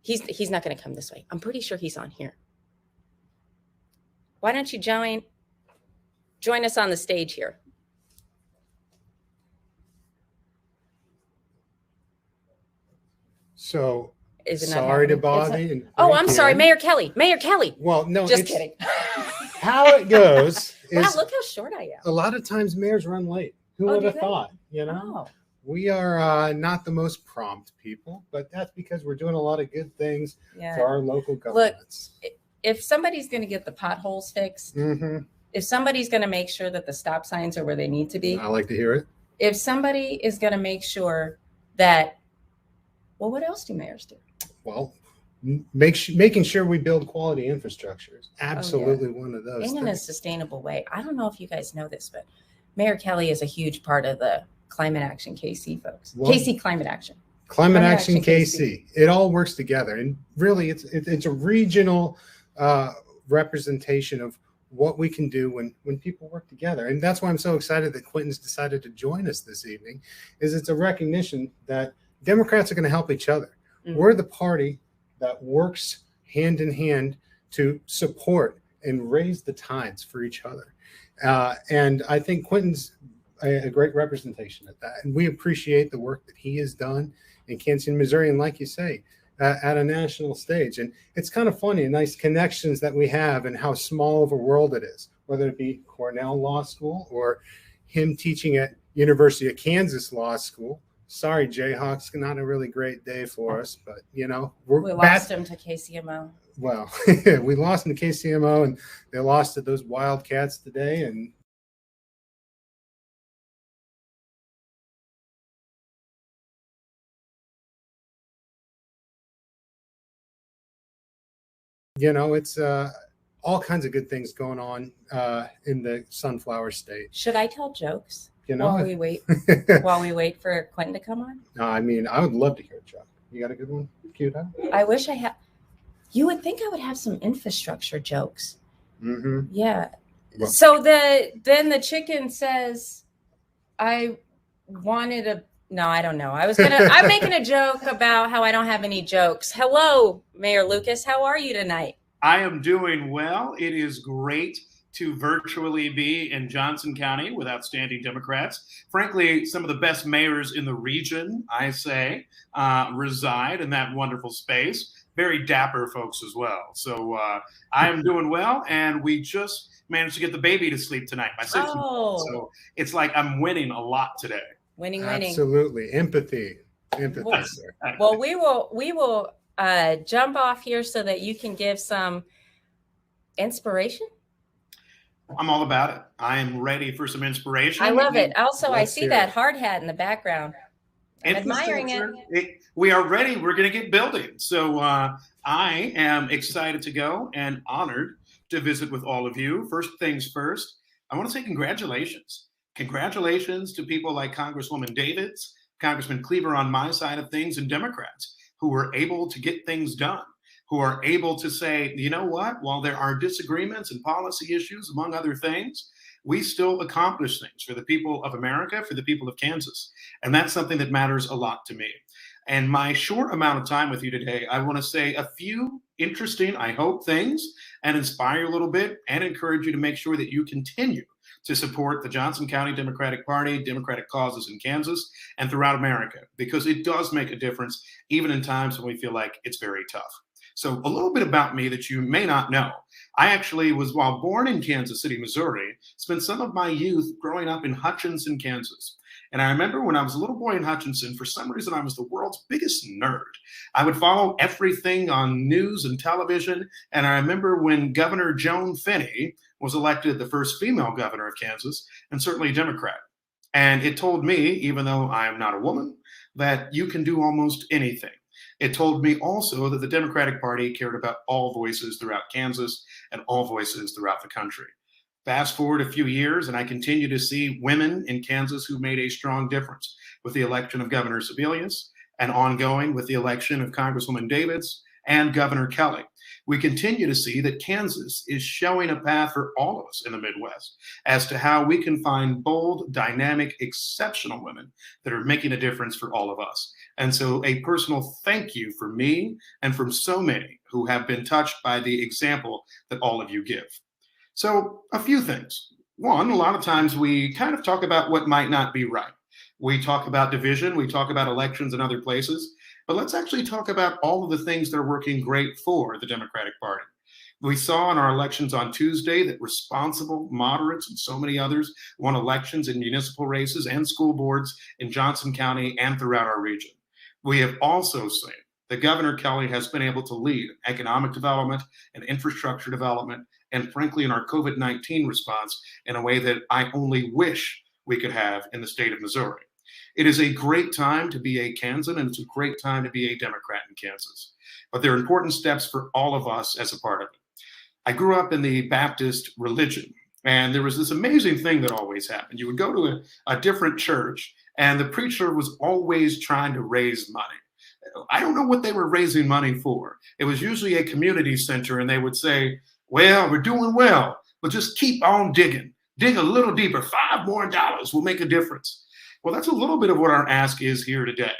Speaker 6: he's not going to come this way. I'm pretty sure he's on here. Why don't you join us on the stage here?
Speaker 4: So
Speaker 6: Is it not
Speaker 4: sorry to
Speaker 6: happening?
Speaker 4: bother
Speaker 6: It's not-
Speaker 4: you.
Speaker 6: Oh, I'm sorry, Mayor Kelly. Mayor Kelly.
Speaker 4: Well, no,
Speaker 6: Just
Speaker 4: it's-
Speaker 6: kidding.
Speaker 4: How it goes
Speaker 6: Wow,
Speaker 4: is
Speaker 6: look how short I am.
Speaker 4: a lot of times mayors run late. Who
Speaker 6: Oh,
Speaker 4: would
Speaker 6: do
Speaker 4: have
Speaker 6: they?
Speaker 4: thought? You know,
Speaker 6: Oh,
Speaker 4: we are not the most prompt people, but that's because we're doing a lot of good things
Speaker 6: yeah.
Speaker 4: for our local governments.
Speaker 6: If somebody's going to get the potholes fixed,
Speaker 4: Mm-hmm.
Speaker 6: if somebody's going to make sure that the stop signs are where they need to be,
Speaker 4: I like to hear it.
Speaker 6: if somebody is going to make sure that, well, what else do mayors do?
Speaker 4: Well, making sure we build quality infrastructure is absolutely one of those
Speaker 6: And in a
Speaker 4: things.
Speaker 6: sustainable way. I don't know if you guys know this, but Mayor Kelly is a huge part of the Climate Action KC folks.
Speaker 4: Well,
Speaker 6: KC Climate Action.
Speaker 4: Climate Action KC. It all works together, and really, it's a regional representation of what we can do when people work together. And that's why I'm so excited that Quentin's decided to join us this evening. Is it's a recognition that Democrats are going to help each other. Mm-hmm. We're the party that works hand in hand to support and raise the tides for each other. And I think Quentin's a great representation of that. And we appreciate the work that he has done in Kansas City, Missouri. And like you say, at a national stage. And it's kind of funny, nice connections that we have and how small of a world it is, whether it be Cornell Law School or him teaching at University of Kansas Law School. Sorry, Jayhawks, not a really great day for us, but we
Speaker 6: lost him to KCMO.
Speaker 4: Well, we lost him to KCMO, and they lost to those Wildcats today. And it's all kinds of good things going on in the Sunflower State.
Speaker 6: Should I tell jokes while we wait for Quentin to come on?
Speaker 4: No, I mean, I would love to hear a joke. You got a good one queued up?
Speaker 6: I wish I had. You would think I would have some infrastructure jokes.
Speaker 4: Mm-hmm.
Speaker 6: Yeah. Well, so then the chicken says, I wanted a. No, I don't know. I'm making a joke about how I don't have any jokes. Hello, Mayor Lucas. How are you tonight?
Speaker 9: I am doing well. It is great to virtually be in Johnson County with outstanding Democrats. Frankly, some of the best mayors in the region, I say, reside in that wonderful space. Very dapper folks as well. So I am doing well. And we just managed to get the baby to sleep tonight, my 6-month-old. So it's like I'm winning a lot today.
Speaker 6: Winning.
Speaker 4: Absolutely. Empathy, sir.
Speaker 6: Well, we will jump off here so that you can give some inspiration.
Speaker 9: I'm all about it. I am ready for some inspiration.
Speaker 6: I love it. Also, I see that hard hat in the background. I'm admiring it.
Speaker 9: We are ready. We're going to get building. So I am excited to go and honored to visit with all of you. First things first, I want to say congratulations. Congratulations to people like Congresswoman Davids, Congressman Cleaver on my side of things, and Democrats who were able to get things done, who are able to say, you know what, while there are disagreements and policy issues, among other things, we still accomplish things for the people of America, for the people of Kansas. And that's something that matters a lot to me. And my short amount of time with you today, I want to say a few interesting, I hope, things and inspire you a little bit and encourage you to make sure that you continue to support the Johnson County Democratic Party, Democratic causes in Kansas and throughout America, because it does make a difference, even in times when we feel like it's very tough. So a little bit about me that you may not know. I actually was, while born in Kansas City, Missouri, spent some of my youth growing up in Hutchinson, Kansas. And I remember when I was a little boy in Hutchinson, for some reason, I was the world's biggest nerd. I would follow everything on news and television. And I remember when Governor Joan Finney was elected the first female governor of Kansas, and certainly a Democrat. And it told me, even though I am not a woman, that you can do almost anything. It told me also that the Democratic Party cared about all voices throughout Kansas and all voices throughout the country. Fast forward a few years, and I continue to see women in Kansas who made a strong difference with the election of Governor Sebelius and ongoing with the election of Congresswoman Davids and Governor Kelly. We continue to see that Kansas is showing a path for all of us in the Midwest as to how we can find bold, dynamic, exceptional women that are making a difference for all of us. And so a personal thank you for me and from so many who have been touched by the example that all of you give. So a few things. One, a lot of times we kind of talk about what might not be right. We talk about division, we talk about elections in other places, but let's actually talk about all of the things that are working great for the Democratic Party. We saw in our elections on Tuesday that responsible moderates and so many others won elections in municipal races and school boards in Johnson County and throughout our region. We have also seen that Governor Kelly has been able to lead economic development and infrastructure development, and frankly, in our COVID-19 response in a way that I only wish we could have in the state of Missouri. It is a great time to be a Kansan, and it's a great time to be a Democrat in Kansas. But there are important steps for all of us as a part of it. I grew up in the Baptist religion, and there was this amazing thing that always happened. You would go to a different church, and the preacher was always trying to raise money. I don't know what they were raising money for. It was usually a community center, and they would say, well, we're doing well, but just keep on digging. Dig a little deeper. $5 more will make a difference. Well, that's a little bit of what our ask is here today.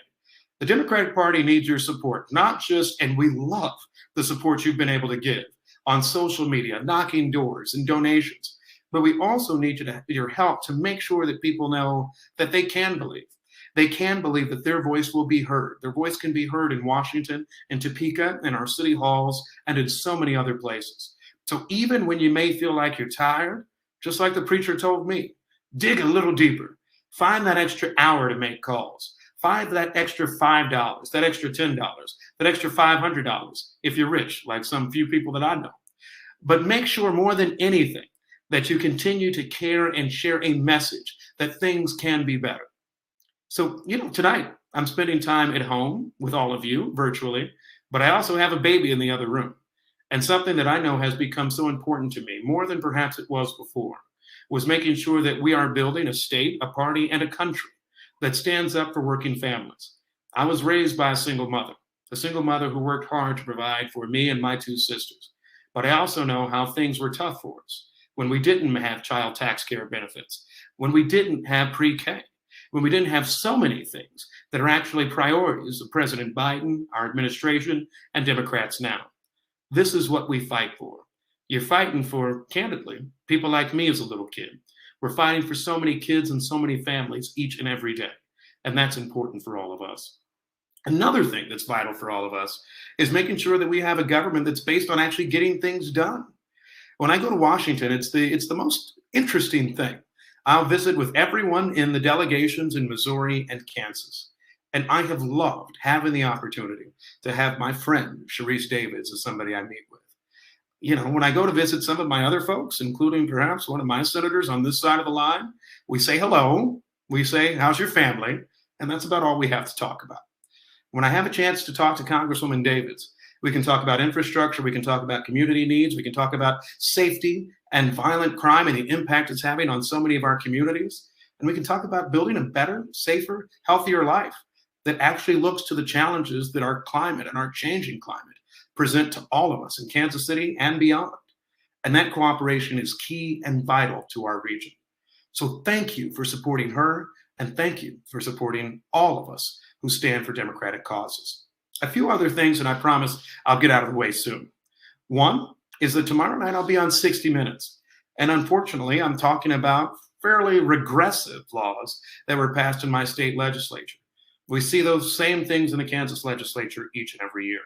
Speaker 9: The Democratic Party needs your support, not just, and we love the support you've been able to give on social media, knocking doors and donations, but we also need your help to make sure that people know that they can believe. They can believe that their voice will be heard. Their voice can be heard in Washington, in Topeka, in our city halls, and in so many other places. So even when you may feel like you're tired, just like the preacher told me, dig a little deeper. Find that extra hour to make calls. Find that extra $5, that extra $10, that extra $500 if you're rich, like some few people that I know. But make sure more than anything that you continue to care and share a message that things can be better. So, tonight I'm spending time at home with all of you virtually, but I also have a baby in the other room. And something that I know has become so important to me, more than perhaps it was before, was making sure that we are building a state, a party, and a country that stands up for working families. I was raised by a single mother who worked hard to provide for me and my two sisters. But I also know how things were tough for us when we didn't have child tax care benefits, when we didn't have pre-K, when we didn't have so many things that are actually priorities of President Biden, our administration, and Democrats now. This is what we fight for. You're fighting for, candidly, people like me as a little kid. We're fighting for so many kids and so many families each and every day. And that's important for all of us. Another thing that's vital for all of us is making sure that we have a government that's based on actually getting things done. When I go to Washington, it's the most interesting thing. I'll visit with everyone in the delegations in Missouri and Kansas. And I have loved having the opportunity to have my friend, Sharice Davids, as somebody I meet with. When I go to visit some of my other folks, including perhaps one of my senators on this side of the line, we say hello, we say, how's your family? And that's about all we have to talk about. When I have a chance to talk to Congresswoman Davids, we can talk about infrastructure, we can talk about community needs, we can talk about safety and violent crime and the impact it's having on so many of our communities. And we can talk about building a better, safer, healthier life that actually looks to the challenges that our climate and our changing climate present to all of us in Kansas City and beyond. And that cooperation is key and vital to our region. So thank you for supporting her, and thank you for supporting all of us who stand for democratic causes. A few other things, and I promise I'll get out of the way soon. One is that tomorrow night I'll be on 60 Minutes. And unfortunately, I'm talking about fairly regressive laws that were passed in my state legislature. We see those same things in the Kansas legislature each and every year.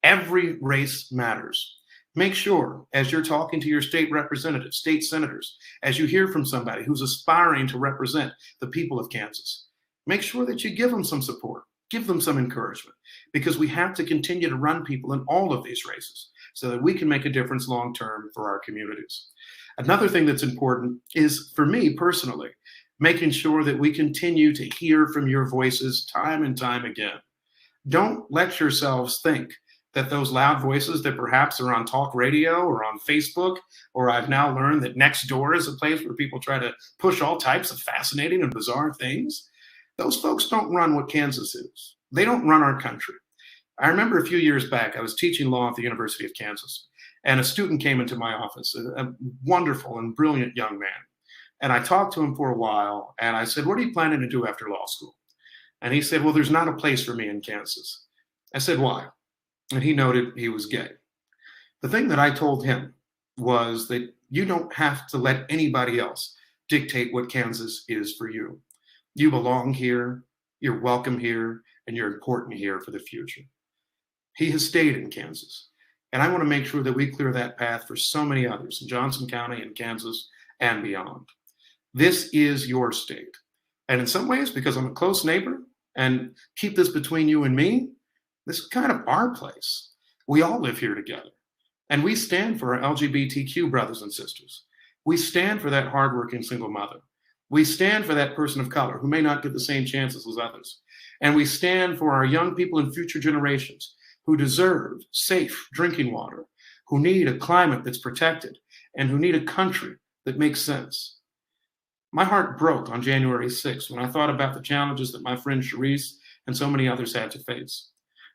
Speaker 9: Every race matters. Make sure, as you're talking to your state representatives, state senators, as you hear from somebody who's aspiring to represent the people of Kansas, make sure that you give them some support, give them some encouragement, because we have to continue to run people in all of these races so that we can make a difference long-term for our communities. Another thing that's important is, for me personally, making sure that we continue to hear from your voices time and time again. Don't let yourselves think that those loud voices that perhaps are on talk radio or on Facebook, or I've now learned that Nextdoor is a place where people try to push all types of fascinating and bizarre things. Those folks don't run what Kansas is. They don't run our country. I remember a few years back, I was teaching law at the University of Kansas, and a student came into my office, a wonderful and brilliant young man. And I talked to him for a while, and I said, what are you planning to do after law school? And he said, well, there's not a place for me in Kansas. I said, why? And he noted he was gay. The thing that I told him was that you don't have to let anybody else dictate what Kansas is for you. You belong here, you're welcome here, and you're important here for the future. He has stayed in Kansas, and I want to make sure that we clear that path for so many others in Johnson County and Kansas and beyond. This is your state. And in some ways, because I'm a close neighbor and keep this between you and me, this is kind of our place. We all live here together. And we stand for our LGBTQ brothers and sisters. We stand for that hardworking single mother. We stand for that person of color who may not get the same chances as others. And we stand for our young people and future generations who deserve safe drinking water, who need a climate that's protected, and who need a country that makes sense. My heart broke on January 6th when I thought about the challenges that my friend Sharice and so many others had to face.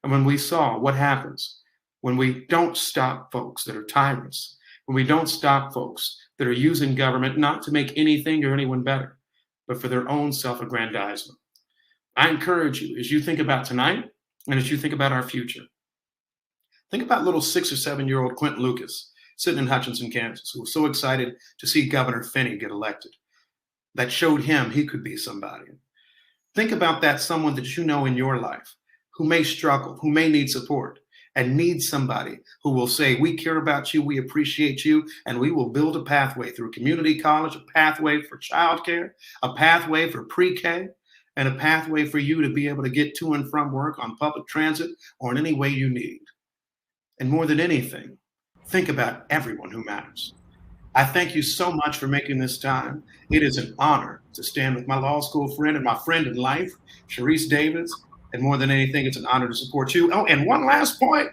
Speaker 9: And when we saw what happens when we don't stop folks that are tyrants, when we don't stop folks that are using government not to make anything or anyone better, but for their own self-aggrandizement. I encourage you, as you think about tonight and as you think about our future, think about little 6 or 7-year-old Quentin Lucas sitting in Hutchinson, Kansas, who was so excited to see Governor Finney get elected. That showed him he could be somebody. Think about that someone that you know in your life who may struggle, who may need support, and needs somebody who will say, we care about you, we appreciate you, and we will build a pathway through community college, a pathway for childcare, a pathway for pre-K, and a pathway for you to be able to get to and from work on public transit or in any way you need. And more than anything, think about everyone who matters. I thank you so much for making this time. It is an honor to stand with my law school friend and my friend in life, Sharice Davids. And more than anything, it's an honor to support you. Oh, and one last point,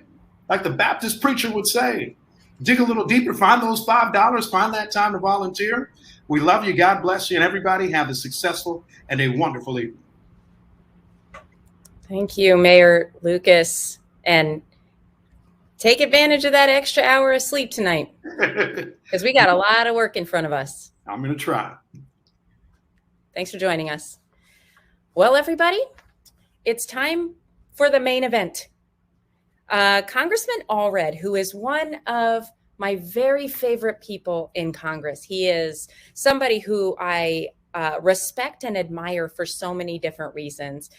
Speaker 9: like the Baptist preacher would say, dig a little deeper, find those $5, find that time to volunteer. We love you. God bless you. And everybody have a successful and a wonderful evening.
Speaker 6: Thank you, Mayor Lucas. And take advantage of that extra hour of sleep tonight, because we got a lot of work in front of us.
Speaker 9: I'm going to try.
Speaker 6: Thanks for joining us. Well, everybody, it's time for the main event. Congressman Allred, who is one of my very favorite people in Congress. He is somebody who I respect and admire for so many different reasons.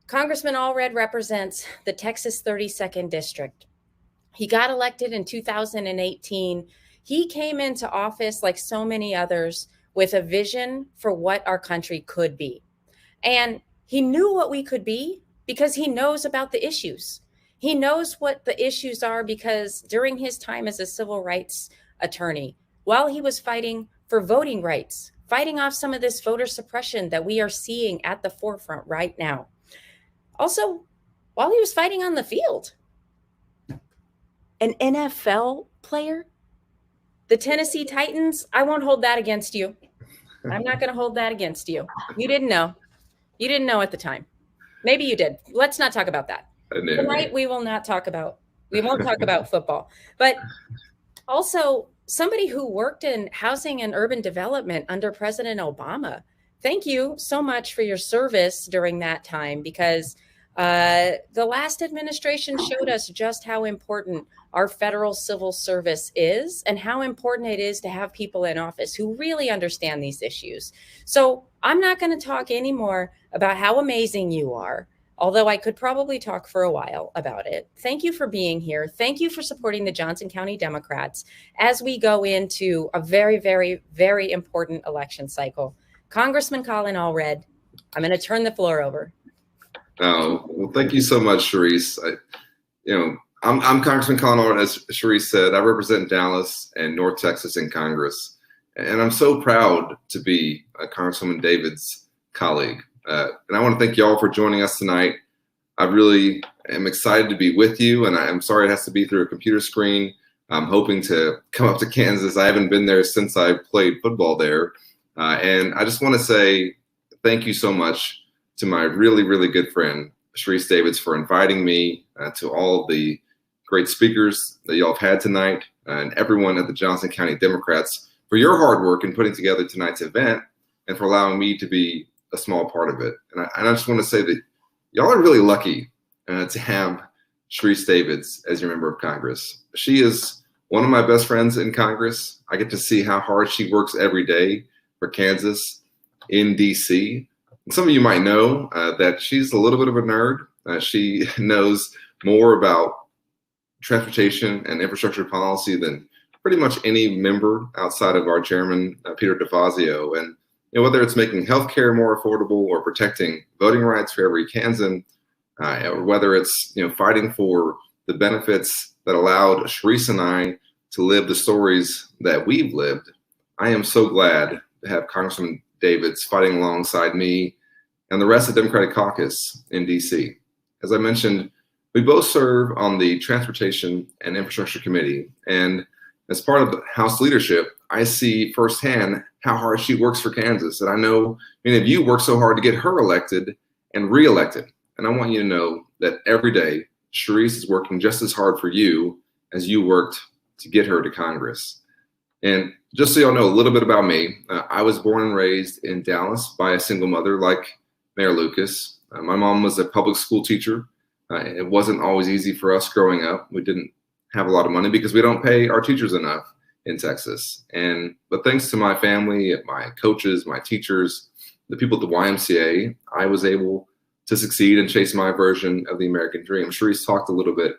Speaker 6: Congressman Allred represents the Texas 32nd District. He got elected in 2018. He came into office, like so many others, with a vision for what our country could be. And he knew what we could be because he knows about the issues. He knows what the issues are because during his time as a civil rights attorney, while he was fighting for voting rights, fighting off some of this voter suppression that we are seeing at the forefront right now. Also, while he was fighting on the field, an NFL player, the Tennessee Titans, I won't hold that against you. I'm not going to hold that against you. You didn't know. You didn't know at the time. Maybe you did. Let's not talk about that. Tonight, we won't talk about football. But also somebody who worked in housing and urban development under President Obama. Thank you so much for your service during that time, because the last administration showed us just how important our federal civil service is and how important it is to have people in office who really understand these issues. So I'm not going to talk anymore about how amazing you are, although I could probably talk for a while about it. Thank you for being here. Thank you for supporting the Johnson County Democrats as we go into a very, very, very important election cycle. Congressman Colin Allred, I'm going to turn the floor over.
Speaker 10: Oh, well, thank you so much, Sharice. I'm Congressman Colin Allred, as Sharice said. I represent Dallas and North Texas in Congress, and I'm so proud to be Congresswoman David's colleague. And I want to thank you all for joining us tonight. I really am excited to be with you, and I'm sorry it has to be through a computer screen. I'm hoping to come up to Kansas. I haven't been there since I played football there. And I just want to say thank you so much to my really, really good friend, Sharice Davids, for inviting me, to all of the great speakers that y'all have had tonight, and everyone at the Johnson County Democrats for your hard work in putting together tonight's event and for allowing me to be a small part of it. And I just want to say that y'all are really lucky to have Sharice Davids as your member of Congress. She is one of my best friends in Congress. I get to see how hard she works every day for Kansas in DC. And some of you might know that she's a little bit of a nerd. She knows more about transportation and infrastructure policy than pretty much any member outside of our chairman, Peter DeFazio. And whether it's making healthcare more affordable or protecting voting rights for every Kansan, or whether it's fighting for the benefits that allowed Sharice and I to live the stories that we've lived, I am so glad to have Congresswoman Davids fighting alongside me and the rest of the Democratic caucus in DC. As I mentioned, we both serve on the Transportation and Infrastructure Committee. And as part of the House leadership, I see firsthand how hard she works for Kansas. And I know many of you work so hard to get her elected and reelected. And I want you to know that every day, Sharice is working just as hard for you as you worked to get her to Congress. And just so y'all know a little bit about me, I was born and raised in Dallas by a single mother like Mayor Lucas. My mom was a public school teacher. It wasn't always easy for us growing up. We didn't have a lot of money because we don't pay our teachers enough in Texas. But thanks to my family, my coaches, my teachers, the people at the YMCA, I was able to succeed and chase my version of the American dream. Sharice talked a little bit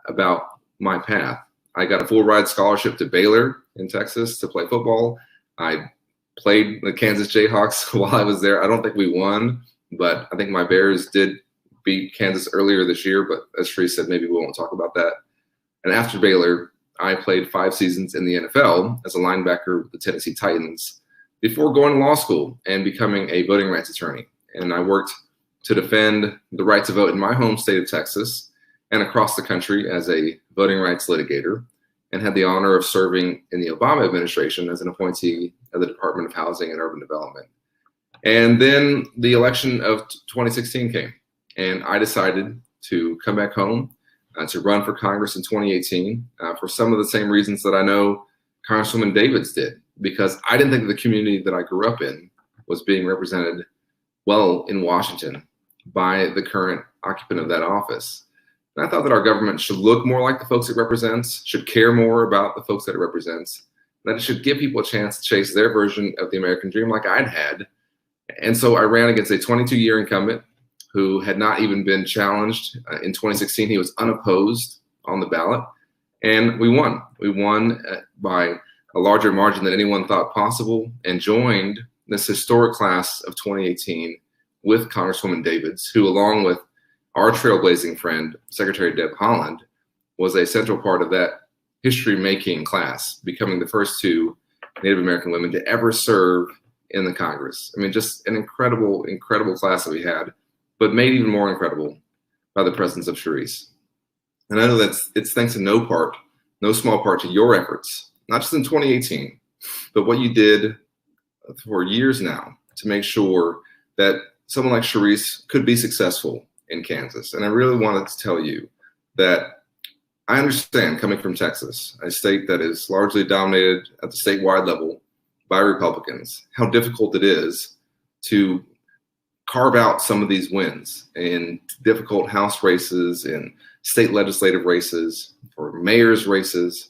Speaker 10: about my path. I got a full ride scholarship to Baylor in Texas to play football. I played the Kansas Jayhawks while I was there. I don't think we won, but I think my Bears did beat Kansas earlier this year. But as Sharice said, maybe we won't talk about that. And after Baylor, I played 5 seasons in the NFL as a linebacker with the Tennessee Titans before going to law school and becoming a voting rights attorney. And I worked to defend the right to vote in my home state of Texas and across the country as a voting rights litigator, and had the honor of serving in the Obama administration as an appointee of the Department of Housing and Urban Development. And then the election of 2016 came, and I decided to come back home to run for Congress in 2018 for some of the same reasons that I know Congresswoman Davids did, because I didn't think the community that I grew up in was being represented well in Washington by the current occupant of that office. And I thought that our government should look more like the folks it represents, should care more about the folks that it represents, that it should give people a chance to chase their version of the American dream like I'd had. And so I ran against a 22-year incumbent who had not even been challenged. In 2016, he was unopposed on the ballot, and we won. We won by a larger margin than anyone thought possible, and joined this historic class of 2018 with Congresswoman Davids, who, along with our trailblazing friend, Secretary Deb Haaland, was a central part of that history-making class, becoming the first 2 Native American women to ever serve in the Congress. I mean, just an incredible, incredible class that we had, but made even more incredible by the presence of Sharice. And I know that it's thanks in no small part to your efforts, not just in 2018, but what you did for years now to make sure that someone like Sharice could be successful in Kansas. And I really wanted to tell you that I understand, coming from Texas, a state that is largely dominated at the statewide level by Republicans, how difficult it is to carve out some of these wins in difficult House races, in state legislative races, for mayor's races.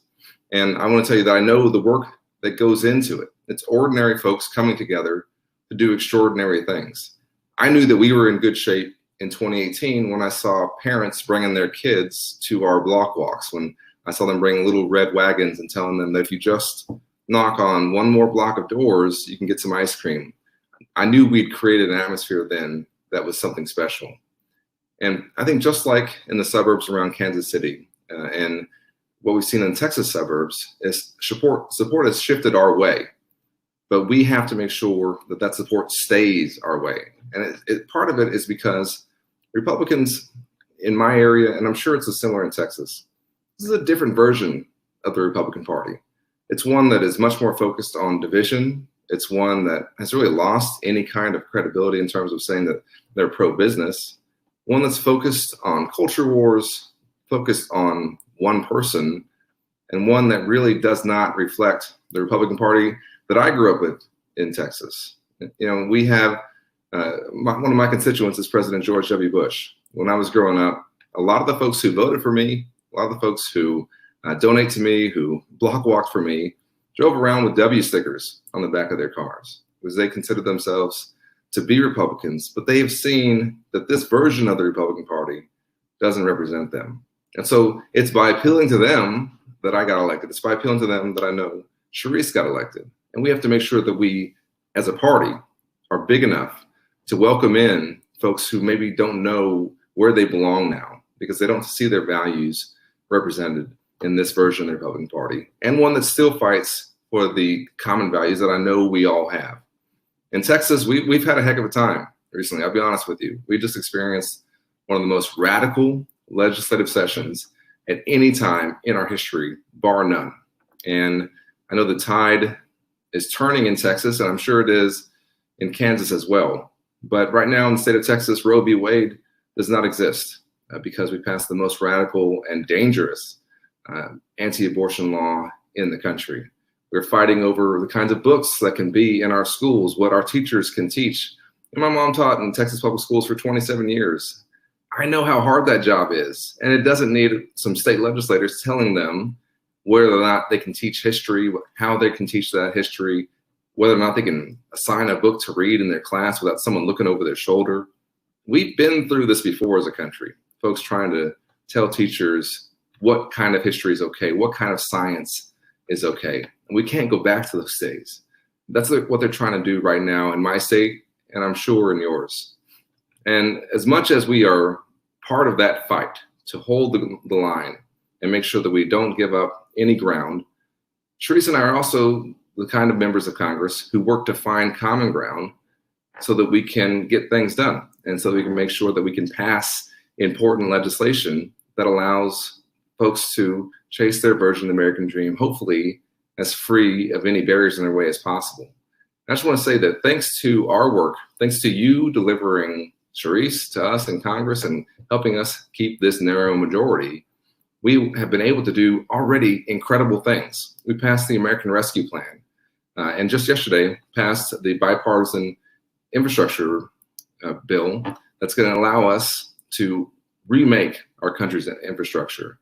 Speaker 10: And I want to tell you that I know the work that goes into it. It's ordinary folks coming together to do extraordinary things. I knew that we were in good shape in 2018 when I saw parents bringing their kids to our block walks, when I saw them bring little red wagons and telling them that if you just knock on one more block of doors, you can get some ice cream. I knew we'd created an atmosphere then that was something special. And I think just like in the suburbs around Kansas City and what we've seen in Texas suburbs, is support has shifted our way, but we have to make sure that that support stays our way. And part of it is because Republicans in my area, and I'm sure it's similar in Texas, this is a different version of the Republican Party. It's one that is much more focused on division. It's one that has really lost any kind of credibility in terms of saying that they're pro-business. One that's focused on culture wars, focused on one person, and one that really does not reflect the Republican Party that I grew up with in Texas. You know, we have one of my constituents is President George W. Bush. When I was growing up, a lot of the folks who voted for me, a lot of the folks who donate to me, who block walked for me, drove around with W stickers on the back of their cars because they consider themselves to be Republicans, but they have seen that this version of the Republican Party doesn't represent them. And so it's by appealing to them that I got elected. It's by appealing to them that I know Sharice got elected. And we have to make sure that we, as a party, are big enough to welcome in folks who maybe don't know where they belong now because they don't see their values represented in this version of the Republican Party, and one that still fights for the common values that I know we all have. In Texas, we've had a heck of a time recently. I'll be honest with you. We just experienced one of the most radical legislative sessions at any time in our history, bar none. And I know the tide is turning in Texas, and I'm sure it is in Kansas as well. But right now in the state of Texas, Roe v. Wade does not exist because we passed the most radical and dangerous anti-abortion law in the country. We're fighting over the kinds of books that can be in our schools, what our teachers can teach. And my mom taught in Texas public schools for 27 years. I know how hard that job is. And it doesn't need some state legislators telling them whether or not they can teach history, how they can teach that history, whether or not they can assign a book to read in their class without someone looking over their shoulder. We've been through this before as a country, folks trying to tell teachers what kind of history is okay, what kind of science is okay. And we can't go back to those days. That's what they're trying to do right now in my state, and I'm sure in yours. And as much as we are part of that fight to hold the line and make sure that we don't give up any ground, Sharice and I are also the kind of members of Congress who work to find common ground so that we can get things done and so that we can make sure that we can pass important legislation that allows folks to chase their version of the American dream, hopefully as free of any barriers in their way as possible. I just want to say that thanks to our work, thanks to you delivering Sharice to us in Congress and helping us keep this narrow majority, we have been able to do already incredible things. We passed the American Rescue Plan, and just yesterday passed the bipartisan infrastructure bill that's going to allow us to remake our country's infrastructure.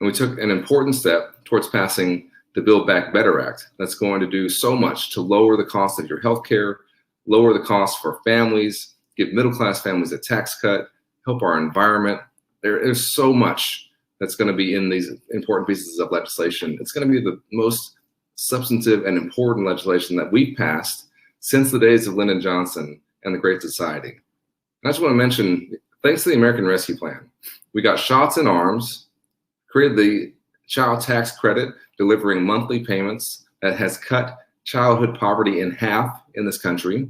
Speaker 10: And we took an important step towards passing the Build Back Better Act that's going to do so much to lower the cost of your health care, lower the cost for families, give middle-class families a tax cut, help our environment. There's so much that's going to be in these important pieces of legislation. It's going to be the most substantive and important legislation that we've passed since the days of Lyndon Johnson and the Great Society. And I just want to mention, thanks to the American Rescue Plan, we got shots in arms, created the child tax credit, delivering monthly payments that has cut childhood poverty in half in this country.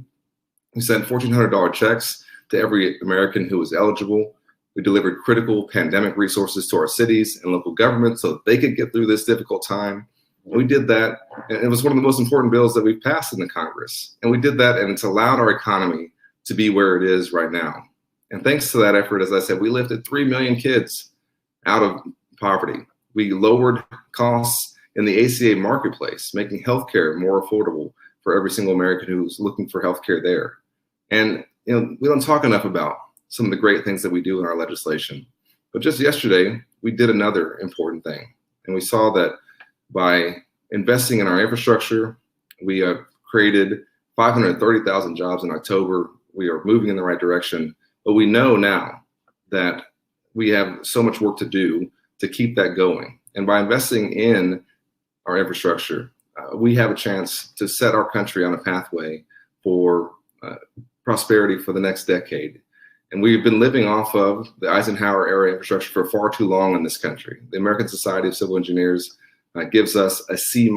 Speaker 10: We sent $1,400 checks to every American who was eligible. We delivered critical pandemic resources to our cities and local governments so that they could get through this difficult time. And we did that, and it was one of the most important bills that we've passed in the Congress. And we did that, and it's allowed our economy to be where it is right now. And thanks to that effort, as I said, we lifted 3 million kids out of poverty. We lowered costs in the ACA marketplace, making healthcare more affordable for every single American who's looking for healthcare there. And we don't talk enough about some of the great things that we do in our legislation. But just yesterday, we did another important thing. And we saw that by investing in our infrastructure, we created 530,000 jobs in October. We are moving in the right direction. But we know now that we have so much work to do to keep that going. And by investing in our infrastructure, we have a chance to set our country on a pathway for prosperity for the next decade. And we've been living off of the Eisenhower era infrastructure for far too long in this country. The American Society of Civil Engineers gives us a C-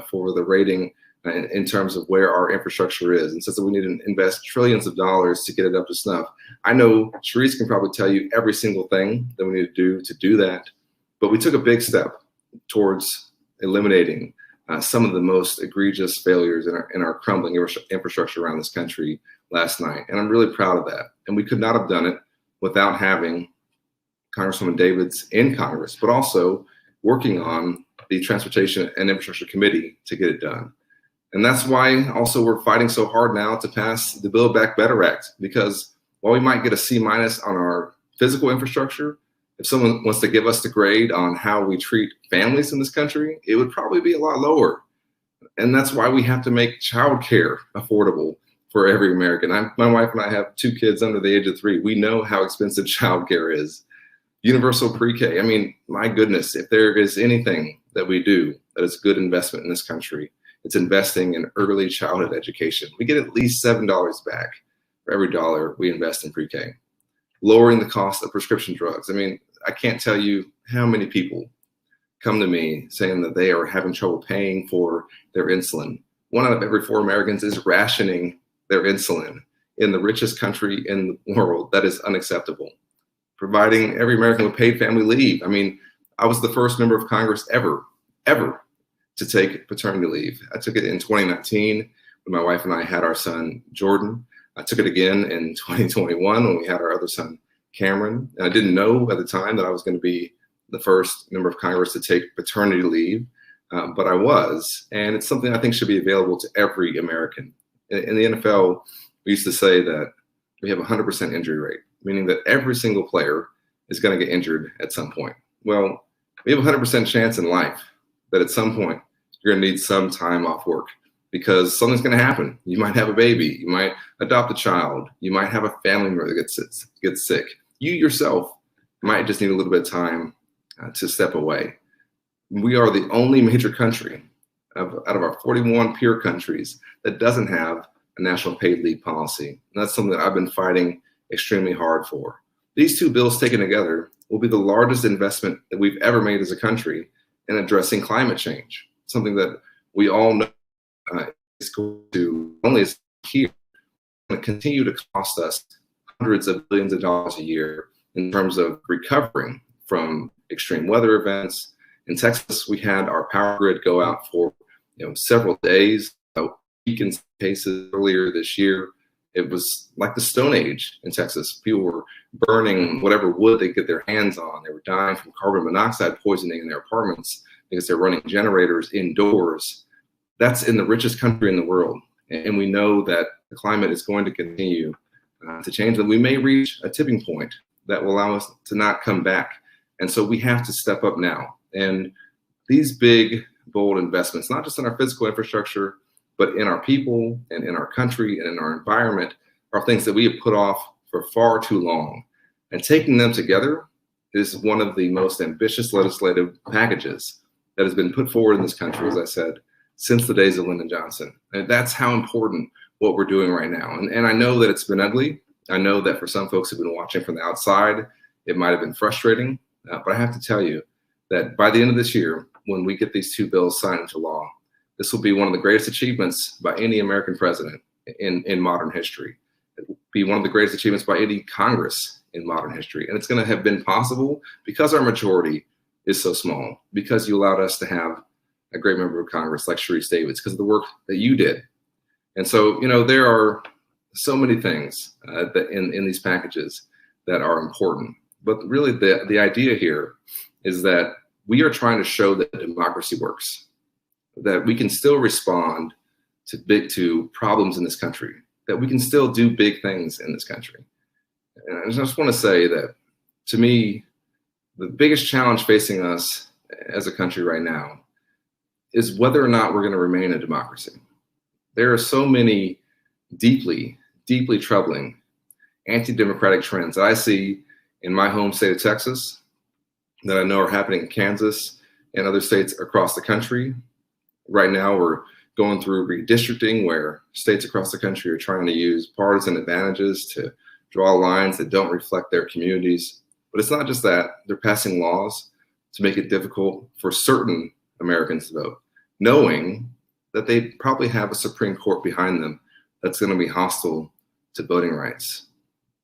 Speaker 10: for the rating in terms of where our infrastructure is, and says that we need to invest trillions of dollars to get it up to snuff. I know Sharice can probably tell you every single thing that we need to do that, but we took a big step towards eliminating some of the most egregious failures in our crumbling infrastructure around this country last night. And I'm really proud of that. And we could not have done it without having Congresswoman Davids in Congress, but also working on the Transportation and Infrastructure Committee to get it done. And that's why also we're fighting so hard now to pass the Build Back Better Act, because while we might get a C- on our physical infrastructure, if someone wants to give us the grade on how we treat families in this country, it would probably be a lot lower. And that's why we have to make childcare affordable for every American. My wife and I have 2 kids under the age of 3. We know how expensive childcare is. Universal pre-K. I mean, my goodness, if there is anything that we do that is good investment in this country, it's investing in early childhood education. We get at least $7 back for every dollar we invest in pre-K. Lowering the cost of prescription drugs. I mean, I can't tell you how many people come to me saying that they are having trouble paying for their insulin, 1 out of every 4 Americans is rationing their insulin in the richest country in the world. That is unacceptable. Providing every American with paid family leave. I mean, I was the first member of Congress ever to take paternity leave. I took it in 2019 when my wife and I had our son, Jordan. I took it again in 2021 when we had our other son, Cameron. And I didn't know at the time that I was going to be the first member of Congress to take paternity leave, but I was. And it's something I think should be available to every American. In the NFL, we used to say that we have a 100% injury rate, meaning that every single player is going to get injured at some point. Well, we have a 100% chance in life that at some point you're going to need some time off work because something's going to happen. You might have a baby. You might adopt a child. You might have a family member that gets sick. You yourself might just need a little bit of time to step away. We are the only major country out of our 41 peer countries that doesn't have a national paid leave policy. And that's something that I've been fighting extremely hard for. These 2 bills taken together will be the largest investment that we've ever made as a country in addressing climate change, something that we all know is going to only here going to continue to cost us hundreds of billions of dollars a year in terms of recovering from extreme weather events. In Texas, we had our power grid go out for several days, a week in cases earlier this year. It was like the Stone Age in Texas. People were burning whatever wood they could get their hands on. They were dying from carbon monoxide poisoning in their apartments because they're running generators indoors. That's in the richest country in the world. And we know that the climate is going to continue to change, and we may reach a tipping point that will allow us to not come back. And so we have to step up now. And these big, bold investments, not just in our physical infrastructure, but in our people and in our country and in our environment, are things that we have put off for far too long. And taking them together is one of the most ambitious legislative packages that has been put forward in this country, as I said, since the days of Lyndon Johnson. And that's how important what we're doing right now. And I know that it's been ugly. I know that for some folks who've been watching from the outside, it might have been frustrating. But I have to tell you that by the end of this year, when we get these 2 bills signed into law, this will be one of the greatest achievements by any American president in modern history. It will be one of the greatest achievements by any Congress in modern history. And it's going to have been possible because our majority is so small, because you allowed us to have a great member of Congress like Sharice Davids, because of the work that you did. And so, there are so many things that in these packages that are important. But really the idea here is that we are trying to show that democracy works, that we can still respond to problems in this country, that we can still do big things in this country. And I just want to say that, to me, the biggest challenge facing us as a country right now is whether or not we're going to remain a democracy. There are so many deeply, deeply troubling anti-democratic trends that I see in my home state of Texas, that I know are happening in Kansas and other states across the country. Right now, we're going through redistricting where states across the country are trying to use partisan advantages to draw lines that don't reflect their communities. But it's not just that. They're passing laws to make it difficult for certain Americans to vote, knowing that they probably have a Supreme Court behind them that's going to be hostile to voting rights.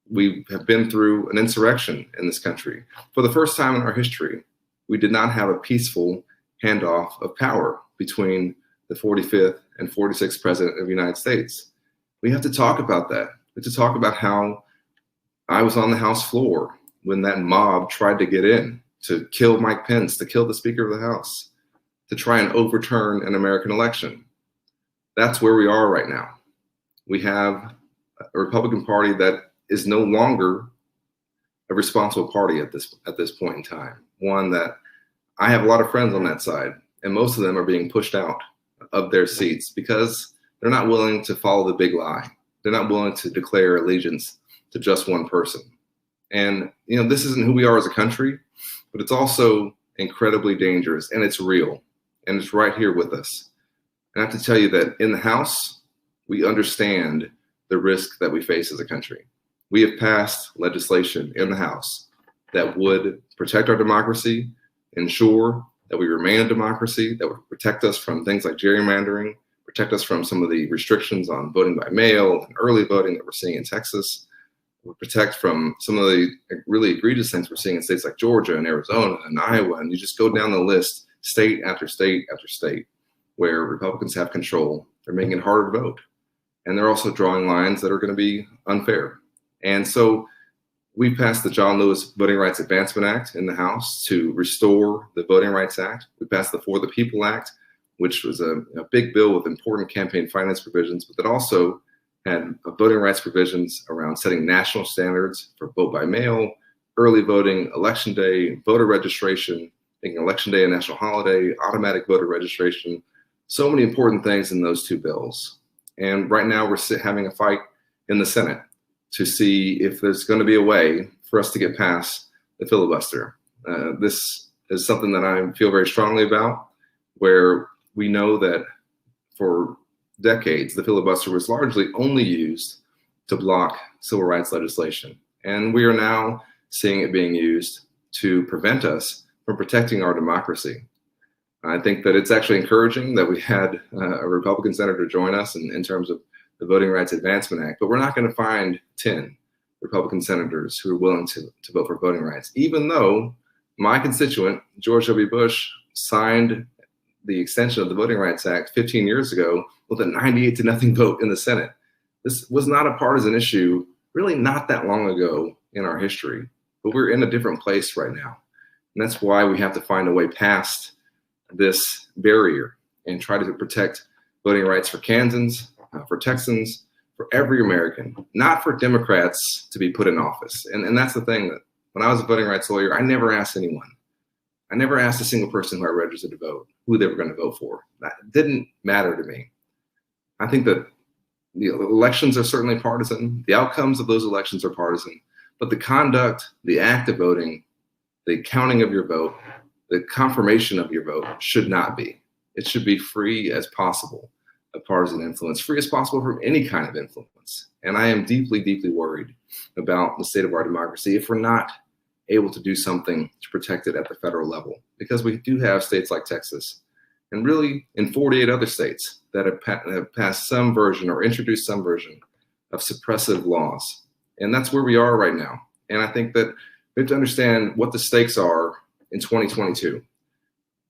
Speaker 10: We have been through an insurrection in this country. For the first time in our history, we did not have a peaceful handoff of power between the 45th and 46th president of the United States. We have to talk about that. We have to talk about how I was on the House floor when that mob tried to get in to kill Mike Pence, to kill the Speaker of the House, to try and overturn an American election. That's where we are right now. We have a Republican Party that is no longer a responsible party at this point in time. One that I have a lot of friends on that side, and most of them are being pushed out of their seats because they're not willing to follow the big lie. They're not willing to declare allegiance to just one person. And this isn't who we are as a country, but it's also incredibly dangerous, and it's real, and it's right here with us. And I have to tell you that in the House, we understand the risk that we face as a country. We have passed legislation in the House that would protect our democracy, ensure that we remain a democracy, that would protect us from things like gerrymandering, protect us from some of the restrictions on voting by mail and early voting that we're seeing in Texas. It would protect from some of the really egregious things we're seeing in states like Georgia and Arizona and Iowa. And you just go down the list, state after state after state, where Republicans have control. They're making it harder to vote. And they're also drawing lines that are going to be unfair. And so we passed the John Lewis Voting Rights Advancement Act in the House to restore the Voting Rights Act. We passed the For the People Act, which was a big bill with important campaign finance provisions, but that also had voting rights provisions around setting national standards for vote by mail, early voting, election day, voter registration, making election day a national holiday, automatic voter registration. So many important things in those two bills. And right now we're having a fight in the Senate to see if there's going to be a way for us to get past the filibuster. This is something that I feel very strongly about, where we know that for decades, the filibuster was largely only used to block civil rights legislation. And we are now seeing it being used to prevent us from protecting our democracy. I think that it's actually encouraging that we had a Republican senator join us in terms of the Voting Rights Advancement Act, but we're not going to find 10 Republican senators who are willing to vote for voting rights, even though my constituent, George W. Bush, signed the extension of the Voting Rights Act 15 years ago with a 98-0 vote in the Senate. This was not a partisan issue, really not that long ago in our history, but we're in a different place right now. And that's why we have to find a way past this barrier and try to protect voting rights for Kansans, for Texans, for every American, not for Democrats to be put in office. And that's the thing, that when I was a voting rights lawyer, I never asked anyone. I never asked a single person who I registered to vote who they were going to vote for. That didn't matter to me. I think that the elections are certainly partisan. The outcomes of those elections are partisan, but the conduct, the act of voting, the counting of your vote, the confirmation of your vote should not be. It should be free as possible of partisan influence, free as possible from any kind of influence. And I am deeply, deeply worried about the state of our democracy if we're not able to do something to protect it at the federal level, because we do have states like Texas and really in 48 other states that have passed some version or introduced some version of suppressive laws. And that's where we are right now. And I think that we have to understand what the stakes are in 2022.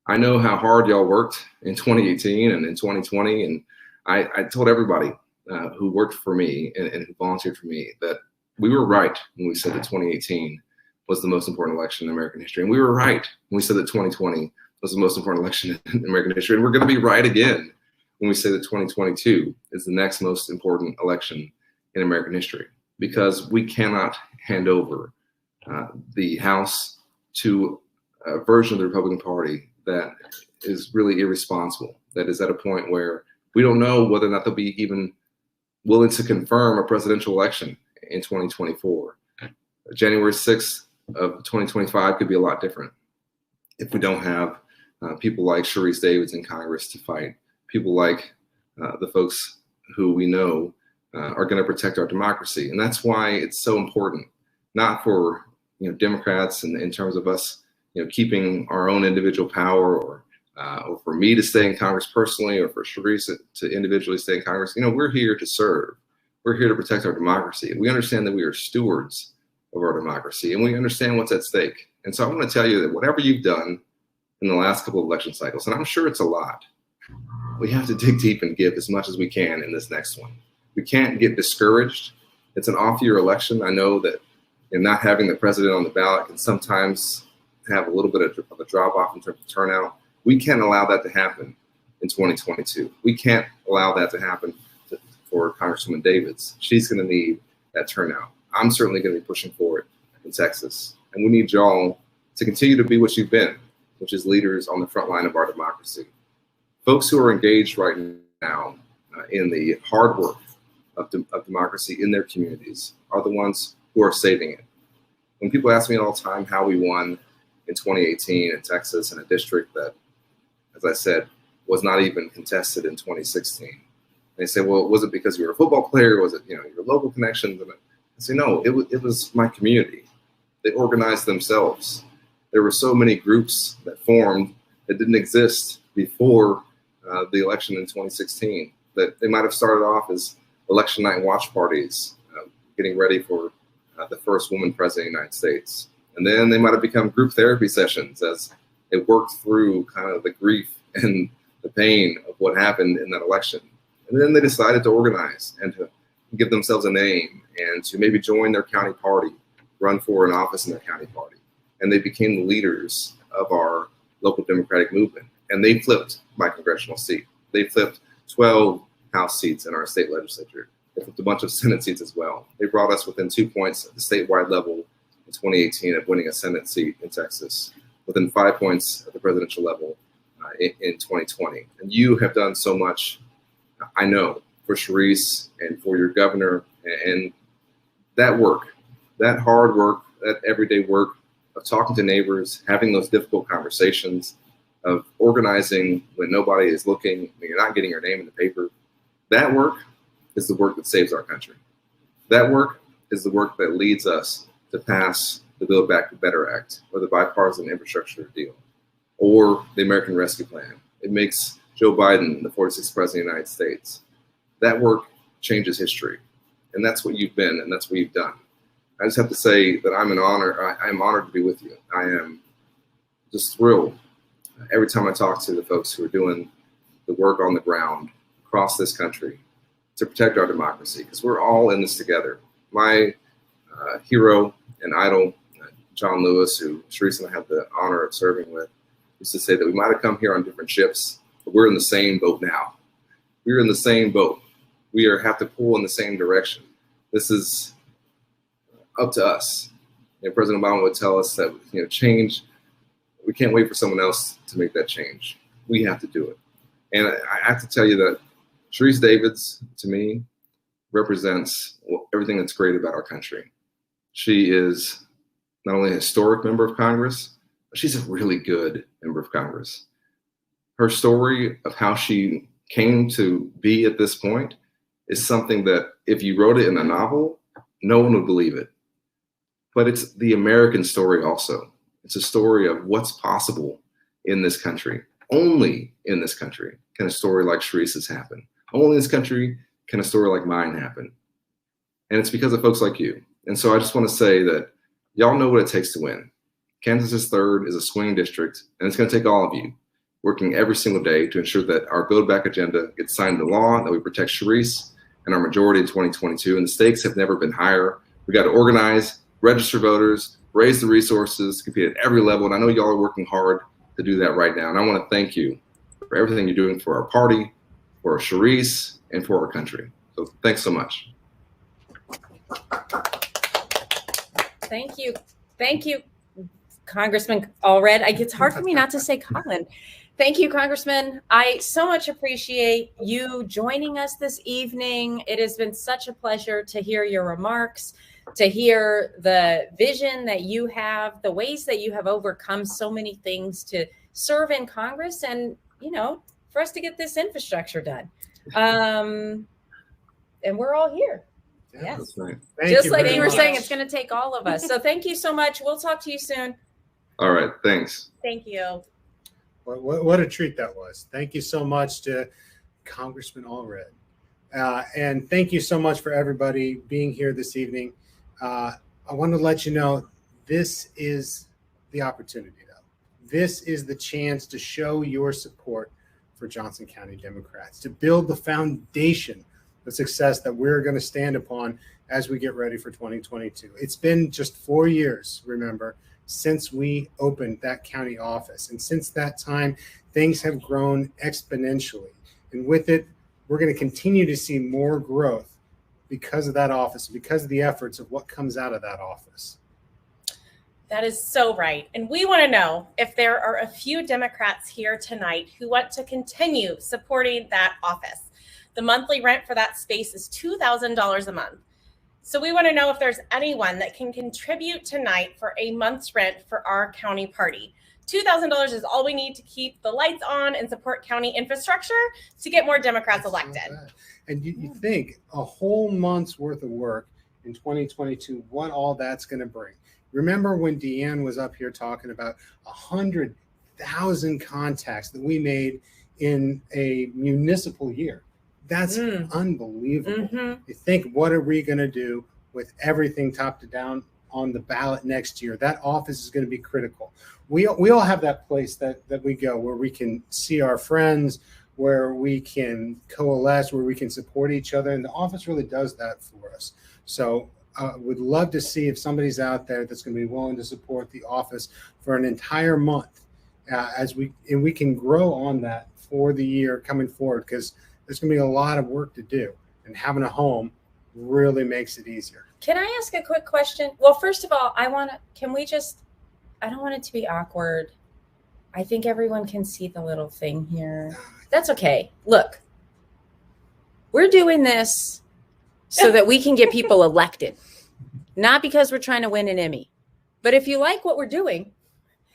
Speaker 10: I know how hard y'all worked in 2018 and in 2020. And I told everybody who worked for me and who volunteered for me that we were right when we said that 2018 was the most important election in American history. And we were right when we said that 2020 was the most important election in American history. And we're going to be right again when we say that 2022 is the next most important election in American history, because we cannot hand over the House to a version of the Republican Party that is really irresponsible, that is at a point where we don't know whether or not they'll be even willing to confirm a presidential election in 2024. January 6th of 2025 could be a lot different if we don't have people like Sharice Davids in Congress to fight, people like the folks who we know are going to protect our democracy. And that's why it's so important, not for Democrats in terms of us keeping our own individual power, or for me to stay in Congress personally, or for Sharice to individually stay in Congress. We're here to serve. We're here to protect our democracy. We understand that we are stewards of our democracy, and we understand what's at stake. And so I want to tell you that whatever you've done in the last couple of election cycles, and I'm sure it's a lot, we have to dig deep and give as much as we can in this next one. We can't get discouraged. It's an off-year election. I know that not having the president on the ballot can sometimes have a little bit of a drop-off in terms of turnout. We can't allow that to happen in 2022. We can't allow that to happen for Congresswoman Davids. She's going to need that turnout. I'm certainly going to be pushing for it in Texas. And we need y'all to continue to be what you've been, which is leaders on the front line of our democracy. Folks who are engaged right now in the hard work of democracy in their communities are the ones who are saving it. When people ask me all the time how we won in 2018 in Texas in a district that, as I said, was not even contested in 2016. They say, well, was it because you were a football player? Was it, your local connections? And I say, no, it was my community. They organized themselves. There were so many groups that formed that didn't exist before the election in 2016. That they might have started off as election night watch parties, getting ready for the first woman president of the United States. And then they might have become group therapy sessions as they worked through kind of the grief and the pain of what happened in that election. And then they decided to organize and to give themselves a name and to maybe join their county party, run for an office in their county party. And they became the leaders of our local Democratic movement. And they flipped my congressional seat. They flipped 12 House seats in our state legislature. They flipped a bunch of Senate seats as well. They brought us within 2 points at the statewide level in 2018 of winning a Senate seat in Texas, within 5 points at the presidential level in 2020. And you have done so much, I know, for Sharice and for your governor, and that work, that hard work, that everyday work of talking to neighbors, having those difficult conversations, of organizing when nobody is looking, when you're not getting your name in the paper. That work is the work that saves our country. That work is the work that leads us to pass the Build Back Better Act, or the bipartisan infrastructure deal, or the American Rescue Plan. It makes Joe Biden the 46th president of the United States. That work changes history, and that's what you've been, and that's what you've done. I just have to say that I'm honored to be with you. I am just thrilled every time I talk to the folks who are doing the work on the ground across this country to protect our democracy, because we're all in this together. My hero and idol, John Lewis, who Sharice and I had the honor of serving with, used to say that we might have come here on different ships, but we're in the same boat now. We're in the same boat. We have to pull in the same direction. This is up to us. President Obama would tell us that change, we can't wait for someone else to make that change. We have to do it. And I have to tell you that Sharice Davids, to me, represents everything that's great about our country. She is not only a historic member of Congress, but she's a really good member of Congress. Her story of how she came to be at this point is something that if you wrote it in a novel, no one would believe it. But it's the American story also. It's a story of what's possible in this country. Only in this country can a story like Sharice's happen. Only in this country can a story like mine happen. And it's because of folks like you. And so I just want to say that y'all know what it takes to win. Kansas's 3rd is a swing district, and it's going to take all of you working every single day to ensure that our Build Back agenda gets signed into law, that we protect Sharice and our majority in 2022. And the stakes have never been higher. We got to organize, register voters, raise the resources, compete at every level. And I know y'all are working hard to do that right now. And I want to thank you for everything you're doing for our party, for Sharice, and for our country. So thanks so much.
Speaker 6: Thank you. Thank you, Congressman Allred. It's hard for me not to say Colin. Thank you, Congressman. I so much appreciate you joining us this evening. It has been such a pleasure to hear your remarks, to hear the vision that you have, the ways that you have overcome so many things to serve in Congress and, for us to get this infrastructure done. And we're all here.
Speaker 10: Yeah, that's right.
Speaker 6: Just like you were saying, it's going to take all of us. So thank you so much. We'll talk to you soon.
Speaker 10: All right. Thanks.
Speaker 5: Thank you.
Speaker 4: What a treat that was. Thank you so much to Congressman Allred. And thank you so much for everybody being here this evening. I want to let you know this is the opportunity, though. This is the chance to show your support for Johnson County Democrats, to build the foundation of success that we're going to stand upon as we get ready for 2022. It's been just 4 years, remember, since we opened that county office. And since that time, things have grown exponentially. And with it, we're going to continue to see more growth because of that office, because of the efforts of what comes out of that office.
Speaker 5: That is so right. And we want to know if there are a few Democrats here tonight who want to continue supporting that office. The monthly rent for that space is $2,000 a month. So we want to know if there's anyone that can contribute tonight for a month's rent for our county party. $2,000 is all we need to keep the lights on and support county infrastructure to get more Democrats elected.
Speaker 4: And you think a whole month's worth of work in 2022, what all that's going to bring. Remember when Deanne was up here talking about 100,000 contacts that we made in a municipal year. That's unbelievable. You think, what are we going to do with everything top to down on the ballot next year? That office is going to be critical. We all have that place that we go where we can see our friends, where we can coalesce, where we can support each other. And the office really does that for us. So would love to see if somebody's out there that's going to be willing to support the office for an entire month and we can grow on that for the year coming forward, because there's going to be a lot of work to do, and having a home really makes it easier.
Speaker 11: Can I ask a quick question? Well, first of all, I don't want it to be awkward. I think everyone can see the little thing here. That's okay. Look, we're doing this so that we can get people elected, not because we're trying to win an Emmy. But if you like what we're doing,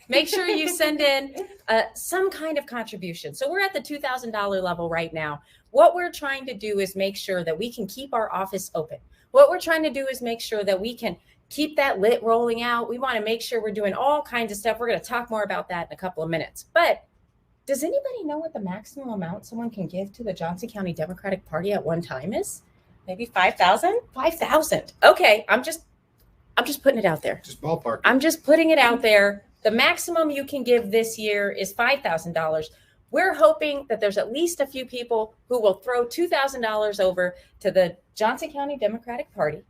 Speaker 11: make sure you send in some kind of contribution. So we're at the $2,000 level right now. What we're trying to do is make sure that we can keep our office open. What we're trying to do is make sure that we can keep that lit rolling out. We want to make sure we're doing all kinds of stuff. We're going to talk more about that in a couple of minutes. But does anybody know what the maximum amount someone can give to the Johnson County Democratic Party at one time is?
Speaker 5: Maybe 5,000?
Speaker 11: 5,000. Okay, I'm just putting it out there.
Speaker 4: Just ballpark.
Speaker 11: I'm just putting it out there. The maximum you can give this year is $5,000. We're hoping that there's at least a few people who will throw $2,000 over to the Johnson County Democratic Party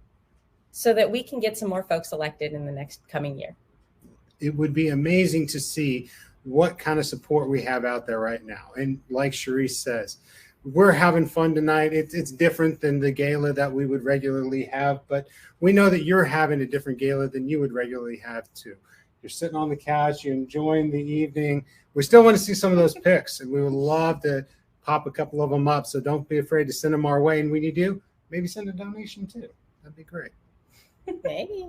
Speaker 11: so that we can get some more folks elected in the next coming year.
Speaker 4: It would be amazing to see what kind of support we have out there right now. And like Sharice says, we're having fun tonight. It's different than the gala that we would regularly have, but we know that you're having a different gala than you would regularly have too. You're sitting on the couch, you're enjoying the evening. We still want to see some of those pics, and we would love to pop a couple of them up. So don't be afraid to send them our way. And when you do, maybe send a donation too. That'd be great.
Speaker 11: Maybe.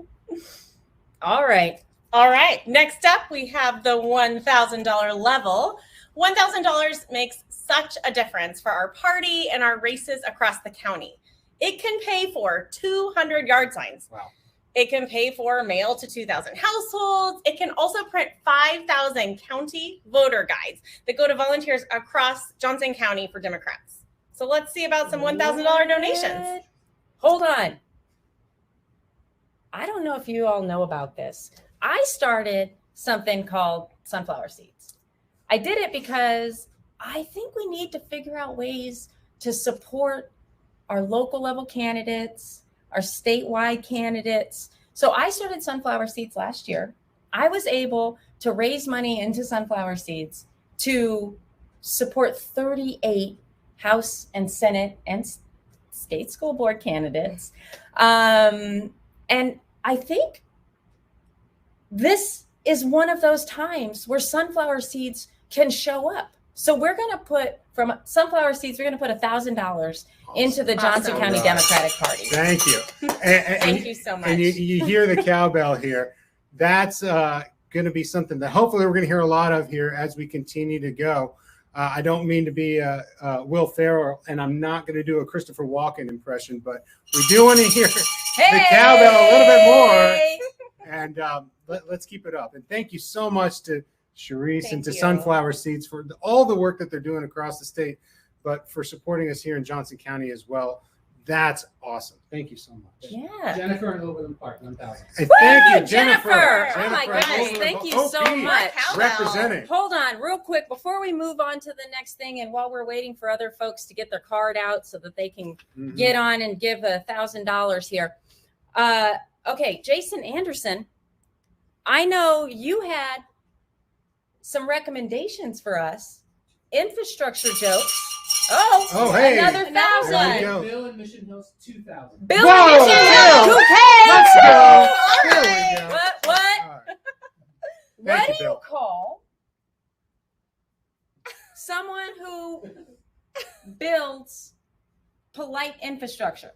Speaker 11: All right.
Speaker 5: All right. Next up, we have the $1,000 level. $1,000 makes such a difference for our party and our races across the county. It can pay for 200 yard signs.
Speaker 4: Wow.
Speaker 5: It can pay for mail to 2,000 households. It can also print 5,000 county voter guides that go to volunteers across Johnson County for Democrats. So let's see about some $1,000 donations.
Speaker 11: Hold on. I don't know if you all know about this. I started something called Sunflower Seeds. I did it because I think we need to figure out ways to support our local level candidates, our statewide candidates. So I started Sunflower Seeds last year. I was able to raise money into Sunflower Seeds to support 38 House and Senate and state school board candidates. And I think this is one of those times where Sunflower Seeds can show up. So we're going to put, from Sunflower Seeds, we're going to put $1,000 into the Johnson County Democratic Party.
Speaker 4: Thank you.
Speaker 5: Thank you so much.
Speaker 4: And you hear the cowbell here. That's going to be something that hopefully we're going to hear a lot of here as we continue to go. I don't mean to be Will Ferrell, and I'm not going to do a Christopher Walken impression, but we do want to hear the cowbell a little bit more. And let's keep it up. And thank you so much to Sharice and to Sunflower Seeds for all the work that they're doing across the state, but for supporting us here in Johnson County as well. That's awesome. Thank you so much.
Speaker 11: Yeah.
Speaker 12: Jennifer and Overland Park, 1,000.
Speaker 4: Hey, thank you, Jennifer.
Speaker 11: Oh my goodness. Thank you so much.
Speaker 4: Representing.
Speaker 11: Hold on real quick before we move on to the next thing. And while we're waiting for other folks to get their card out so that they can get on and give $1,000 here. Okay. Jason Anderson, I know you had some recommendations for us. Infrastructure jokes. Oh,
Speaker 4: hey.
Speaker 11: Another 1,000.
Speaker 12: Bill in Mission Hills, 2,000.
Speaker 11: Bill in Mission Hills. Who cares?
Speaker 4: Let's go.
Speaker 11: All
Speaker 4: There
Speaker 11: right.
Speaker 4: we go.
Speaker 11: What?
Speaker 4: All right.
Speaker 11: What
Speaker 4: you,
Speaker 11: do you
Speaker 4: Bill.
Speaker 11: call someone who builds polite infrastructure?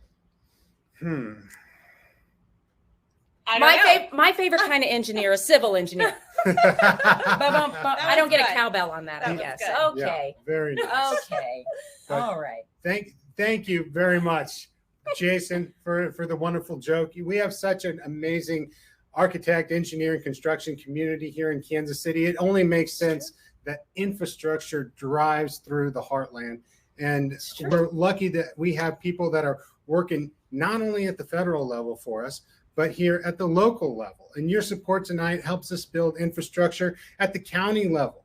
Speaker 11: My favorite kind of engineer, a civil engineer. I don't get a cowbell on that, I guess. Okay.
Speaker 4: Yeah, very nice.
Speaker 11: Okay.
Speaker 4: But
Speaker 11: all right.
Speaker 4: Thank you very much, Jason, for the wonderful joke. We have such an amazing architect, engineer, and construction community here in Kansas City. It only makes sense that infrastructure drives through the heartland. And we're lucky that we have people that are working not only at the federal level for us, but here at the local level. And your support tonight helps us build infrastructure at the county level,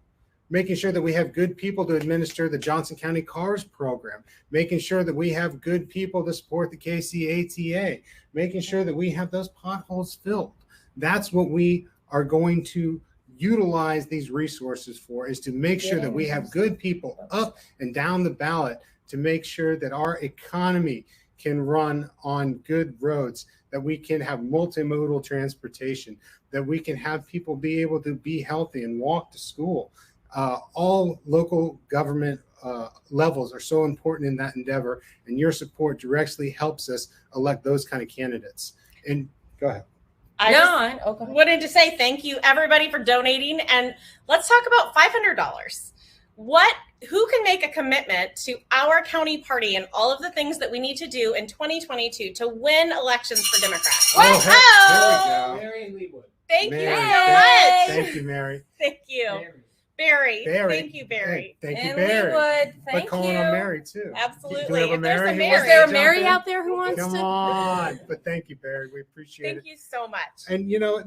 Speaker 4: making sure that we have good people to administer the Johnson County CARS program, making sure that we have good people to support the KCATA, making sure that we have those potholes filled. That's what we are going to utilize these resources for, is to make sure that we have good people up and down the ballot to make sure that our economy can run on good roads, that we can have multimodal transportation, that we can have people be able to be healthy and walk to school. All local government levels are so important in that endeavor, and your support directly helps us elect those kind of candidates. And go ahead.
Speaker 5: I wanted to say thank you, everybody, for donating. And let's talk about $500. Who can make a commitment to our county party and all of the things that we need to do in 2022 to win elections for Democrats?
Speaker 4: Oh, there we go.
Speaker 12: Mary and Leewood.
Speaker 5: Thank
Speaker 4: Mary,
Speaker 5: you so much.
Speaker 4: Thank you, Mary.
Speaker 5: Thank you. Barry. Thank you, Barry.
Speaker 4: Hey, thank you,
Speaker 11: And
Speaker 4: Barry.
Speaker 11: Leewood,
Speaker 4: But
Speaker 11: thank
Speaker 4: calling
Speaker 11: you.
Speaker 4: on Mary too.
Speaker 5: Absolutely.
Speaker 4: Do we have a
Speaker 5: If there's
Speaker 4: Mary
Speaker 5: a
Speaker 4: who
Speaker 5: Mary.
Speaker 4: wants
Speaker 11: Is there a
Speaker 4: to
Speaker 11: Mary
Speaker 4: jump in?
Speaker 11: out there who wants
Speaker 4: Come
Speaker 11: to?
Speaker 4: on. But thank you, Barry. We appreciate it.
Speaker 5: Thank you so much.
Speaker 4: And you know,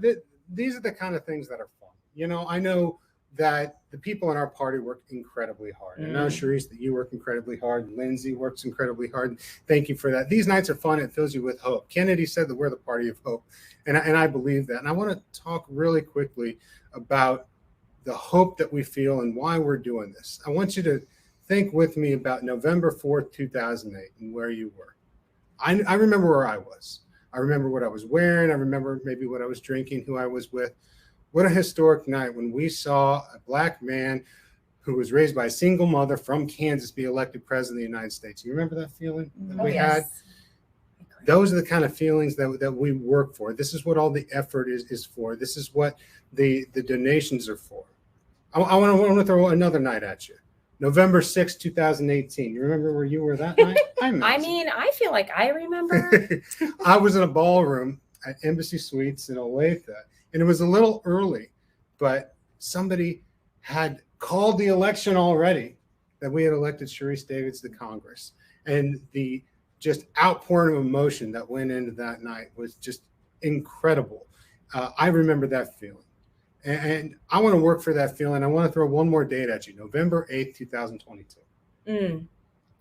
Speaker 4: these are the kind of things that are fun. You know, I know that the people in our party work incredibly hard. I know, Sharice, that you work incredibly hard. Lindsay works incredibly hard. Thank you for that. These nights are fun. It fills you with hope. Kennedy said that we're the party of hope. And I believe that. And I want to talk really quickly about the hope that we feel and why we're doing this. I want you to think with me about November 4th, 2008, and where you were. I remember where I was. I remember what I was wearing. I remember maybe what I was drinking, who I was with. What a historic night when we saw a Black man who was raised by a single mother from Kansas be elected president of the United States. You remember that feeling that we had? Those are the kind of feelings that we work for. This is what all the effort is for. This is what the donations are for. I want to throw another night at you. November 6, 2018. You remember where you were that night?
Speaker 11: I mean, I feel like I remember.
Speaker 4: I was in a ballroom at Embassy Suites in Olathe, and it was a little early, but somebody had called the election already, that we had elected Sharice Davids to Congress. And the just outpouring of emotion that went into that night was just incredible. I remember that feeling. And I want to work for that feeling. I want to throw one more date at you, November 8th, 2022.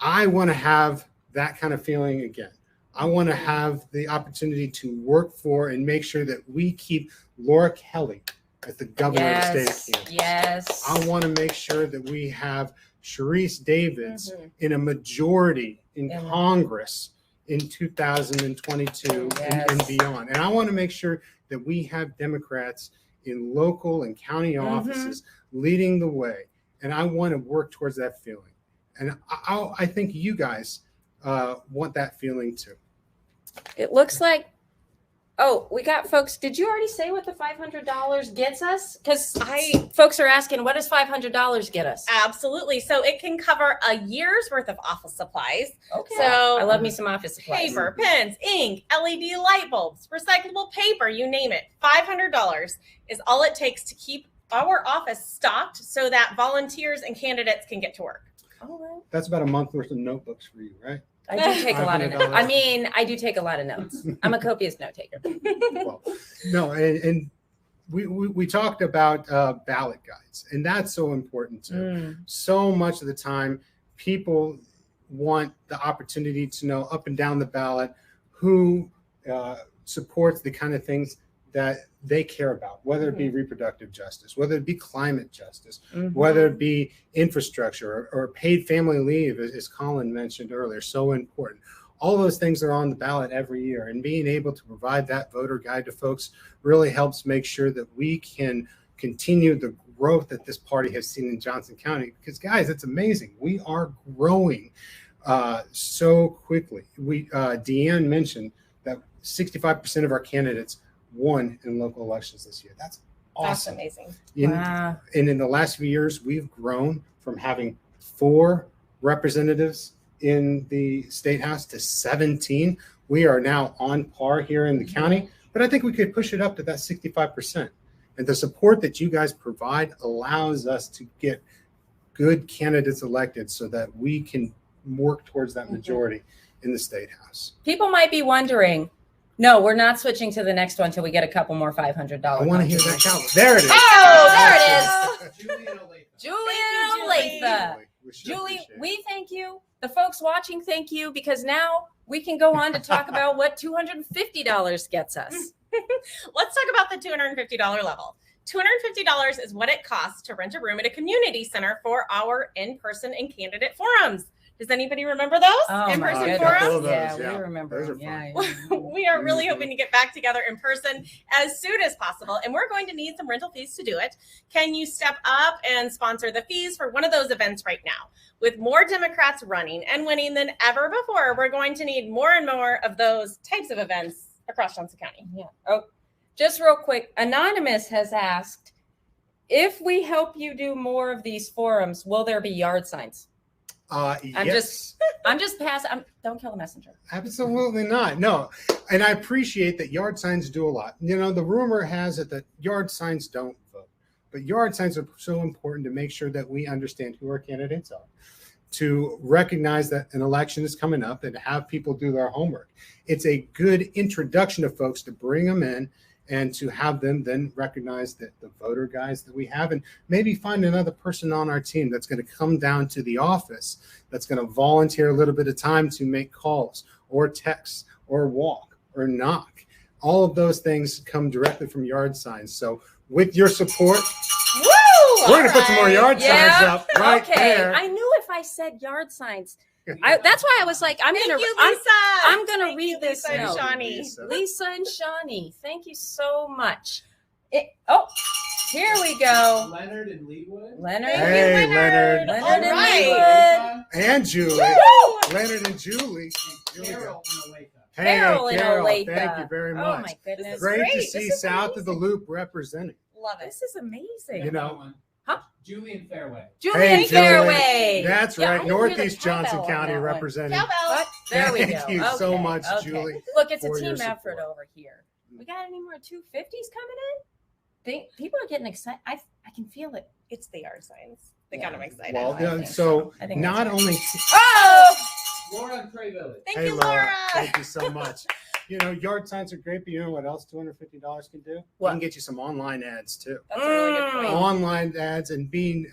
Speaker 4: I want to have that kind of feeling again. I want to have the opportunity to work for and make sure that we keep Laura Kelly as the governor of the state of Kansas.
Speaker 11: Yes.
Speaker 4: I want to make sure that we have Sharice Davids in a majority in Congress in 2022 and beyond. And I want to make sure that we have Democrats in local and county offices leading the way. And I want to work towards that feeling. And I think you guys want that feeling too.
Speaker 11: It looks like, we got folks. Did you already say what the $500 gets us? Because folks are asking, what does $500 get us?
Speaker 5: Absolutely. So it can cover a year's worth of office supplies.
Speaker 11: Okay.
Speaker 5: So
Speaker 11: I love me some office supplies.
Speaker 5: Paper, pens, ink, LED light bulbs, recyclable paper, you name it. $500 is all it takes to keep our office stocked so that volunteers and candidates can get to work.
Speaker 11: All right.
Speaker 4: That's about a month worth of notebooks for you, right?
Speaker 11: I do take a lot of notes.
Speaker 4: $500.
Speaker 11: I mean, I do take a lot of notes. I'm a copious note taker.
Speaker 4: Well, no, and we talked about ballot guides, and that's so important too. So much of the time, people want the opportunity to know up and down the ballot who supports the kind of things that they care about, whether it be reproductive justice, whether it be climate justice, whether it be infrastructure or paid family leave, as Colin mentioned earlier, so important. All those things are on the ballot every year, and being able to provide that voter guide to folks really helps make sure that we can continue the growth that this party has seen in Johnson County. Because guys, it's amazing. We are growing so quickly. Deanne mentioned that 65% of our candidates won in local elections this year. That's awesome.
Speaker 5: That's amazing.
Speaker 11: Wow.
Speaker 4: And in the last few years, we've grown from having 4 representatives in the state house to 17. We are now on par here in the county, but I think we could push it up to that 65%. And the support that you guys provide allows us to get good candidates elected so that we can work towards that majority in the State House.
Speaker 11: People might be wondering, no, we're not switching to the next one until we get a couple more $500.
Speaker 4: I want to hear that count. There it is.
Speaker 11: Oh, there it is.
Speaker 6: Julian
Speaker 11: Olathe. Julie, we thank you. The folks watching, thank you, because now we can go on to talk about what $250 gets us.
Speaker 5: Let's talk about the $250 level. $250 is what it costs to rent a room at a community center for our in-person and candidate forums. Does anybody remember those in-person forums?
Speaker 11: Yeah, we remember them. Yeah.
Speaker 5: We are really hoping to get back together in person as soon as possible, and we're going to need some rental fees to do it. Can you step up and sponsor the fees for one of those events right now? With more Democrats running and winning than ever before, we're going to need more and more of those types of events across Johnson County.
Speaker 11: Yeah. Oh, just real quick, Anonymous has asked, if we help you do more of these forums, will there be yard signs?
Speaker 4: Yes.
Speaker 11: I'm just passing. Don't kill the messenger.
Speaker 4: Absolutely not. No. And I appreciate that yard signs do a lot. You know, the rumor has it that yard signs don't vote, but yard signs are so important to make sure that we understand who our candidates are, to recognize that an election is coming up and have people do their homework. It's a good introduction to folks to bring them in and to have them then recognize that the voter guys that we have, and maybe find another person on our team that's going to come down to the office, that's going to volunteer a little bit of time to make calls or texts or walk or knock. All of those things come directly from yard signs. So with your support, we're going to put some more yard signs up right there.
Speaker 11: I knew if I said yard signs, that's why I was like, I'm gonna read this note. Lisa and Shawnee, thank you so much. Here we go.
Speaker 12: Leonard and Leewood.
Speaker 11: Leonard.
Speaker 4: Hey, Leonard.
Speaker 11: Leonard and
Speaker 4: Leewood. And Julie. Woo! Leonard and Julie.
Speaker 12: Carol and Olathe.
Speaker 4: Hey,
Speaker 11: Carol and
Speaker 4: Carol,
Speaker 11: Olathe.
Speaker 4: thank you very much.
Speaker 11: Oh my goodness.
Speaker 4: Great to see South of the Loop representing.
Speaker 5: Love it.
Speaker 11: This is amazing.
Speaker 4: You know.
Speaker 12: Julian Fairway.
Speaker 11: Julian Fairway.
Speaker 4: That's
Speaker 11: Yeah,
Speaker 4: right.
Speaker 11: I didn't hear the
Speaker 4: Northeast Johnson
Speaker 11: cowbell on
Speaker 4: County
Speaker 11: that one.
Speaker 4: representing.
Speaker 11: Cowbell. There we go.
Speaker 4: Thank you so much, Julie.
Speaker 11: Look, it's a
Speaker 4: for your
Speaker 11: team effort
Speaker 4: support.
Speaker 11: over here. We got any more 250s coming in? People are getting excited. I can feel it.
Speaker 5: It's the yard signs. They got them excited.
Speaker 4: Well,
Speaker 11: I think
Speaker 4: so
Speaker 11: I think
Speaker 4: not
Speaker 11: that's
Speaker 4: only.
Speaker 11: Oh!
Speaker 12: Laura and Prairie Village.
Speaker 5: Thank you, Laura.
Speaker 4: Thank you so much. You know, yard signs are great, but you know what else $250 can do?
Speaker 11: What?
Speaker 4: It can get you some online ads too.
Speaker 5: That's a really good point.
Speaker 4: Online ads and being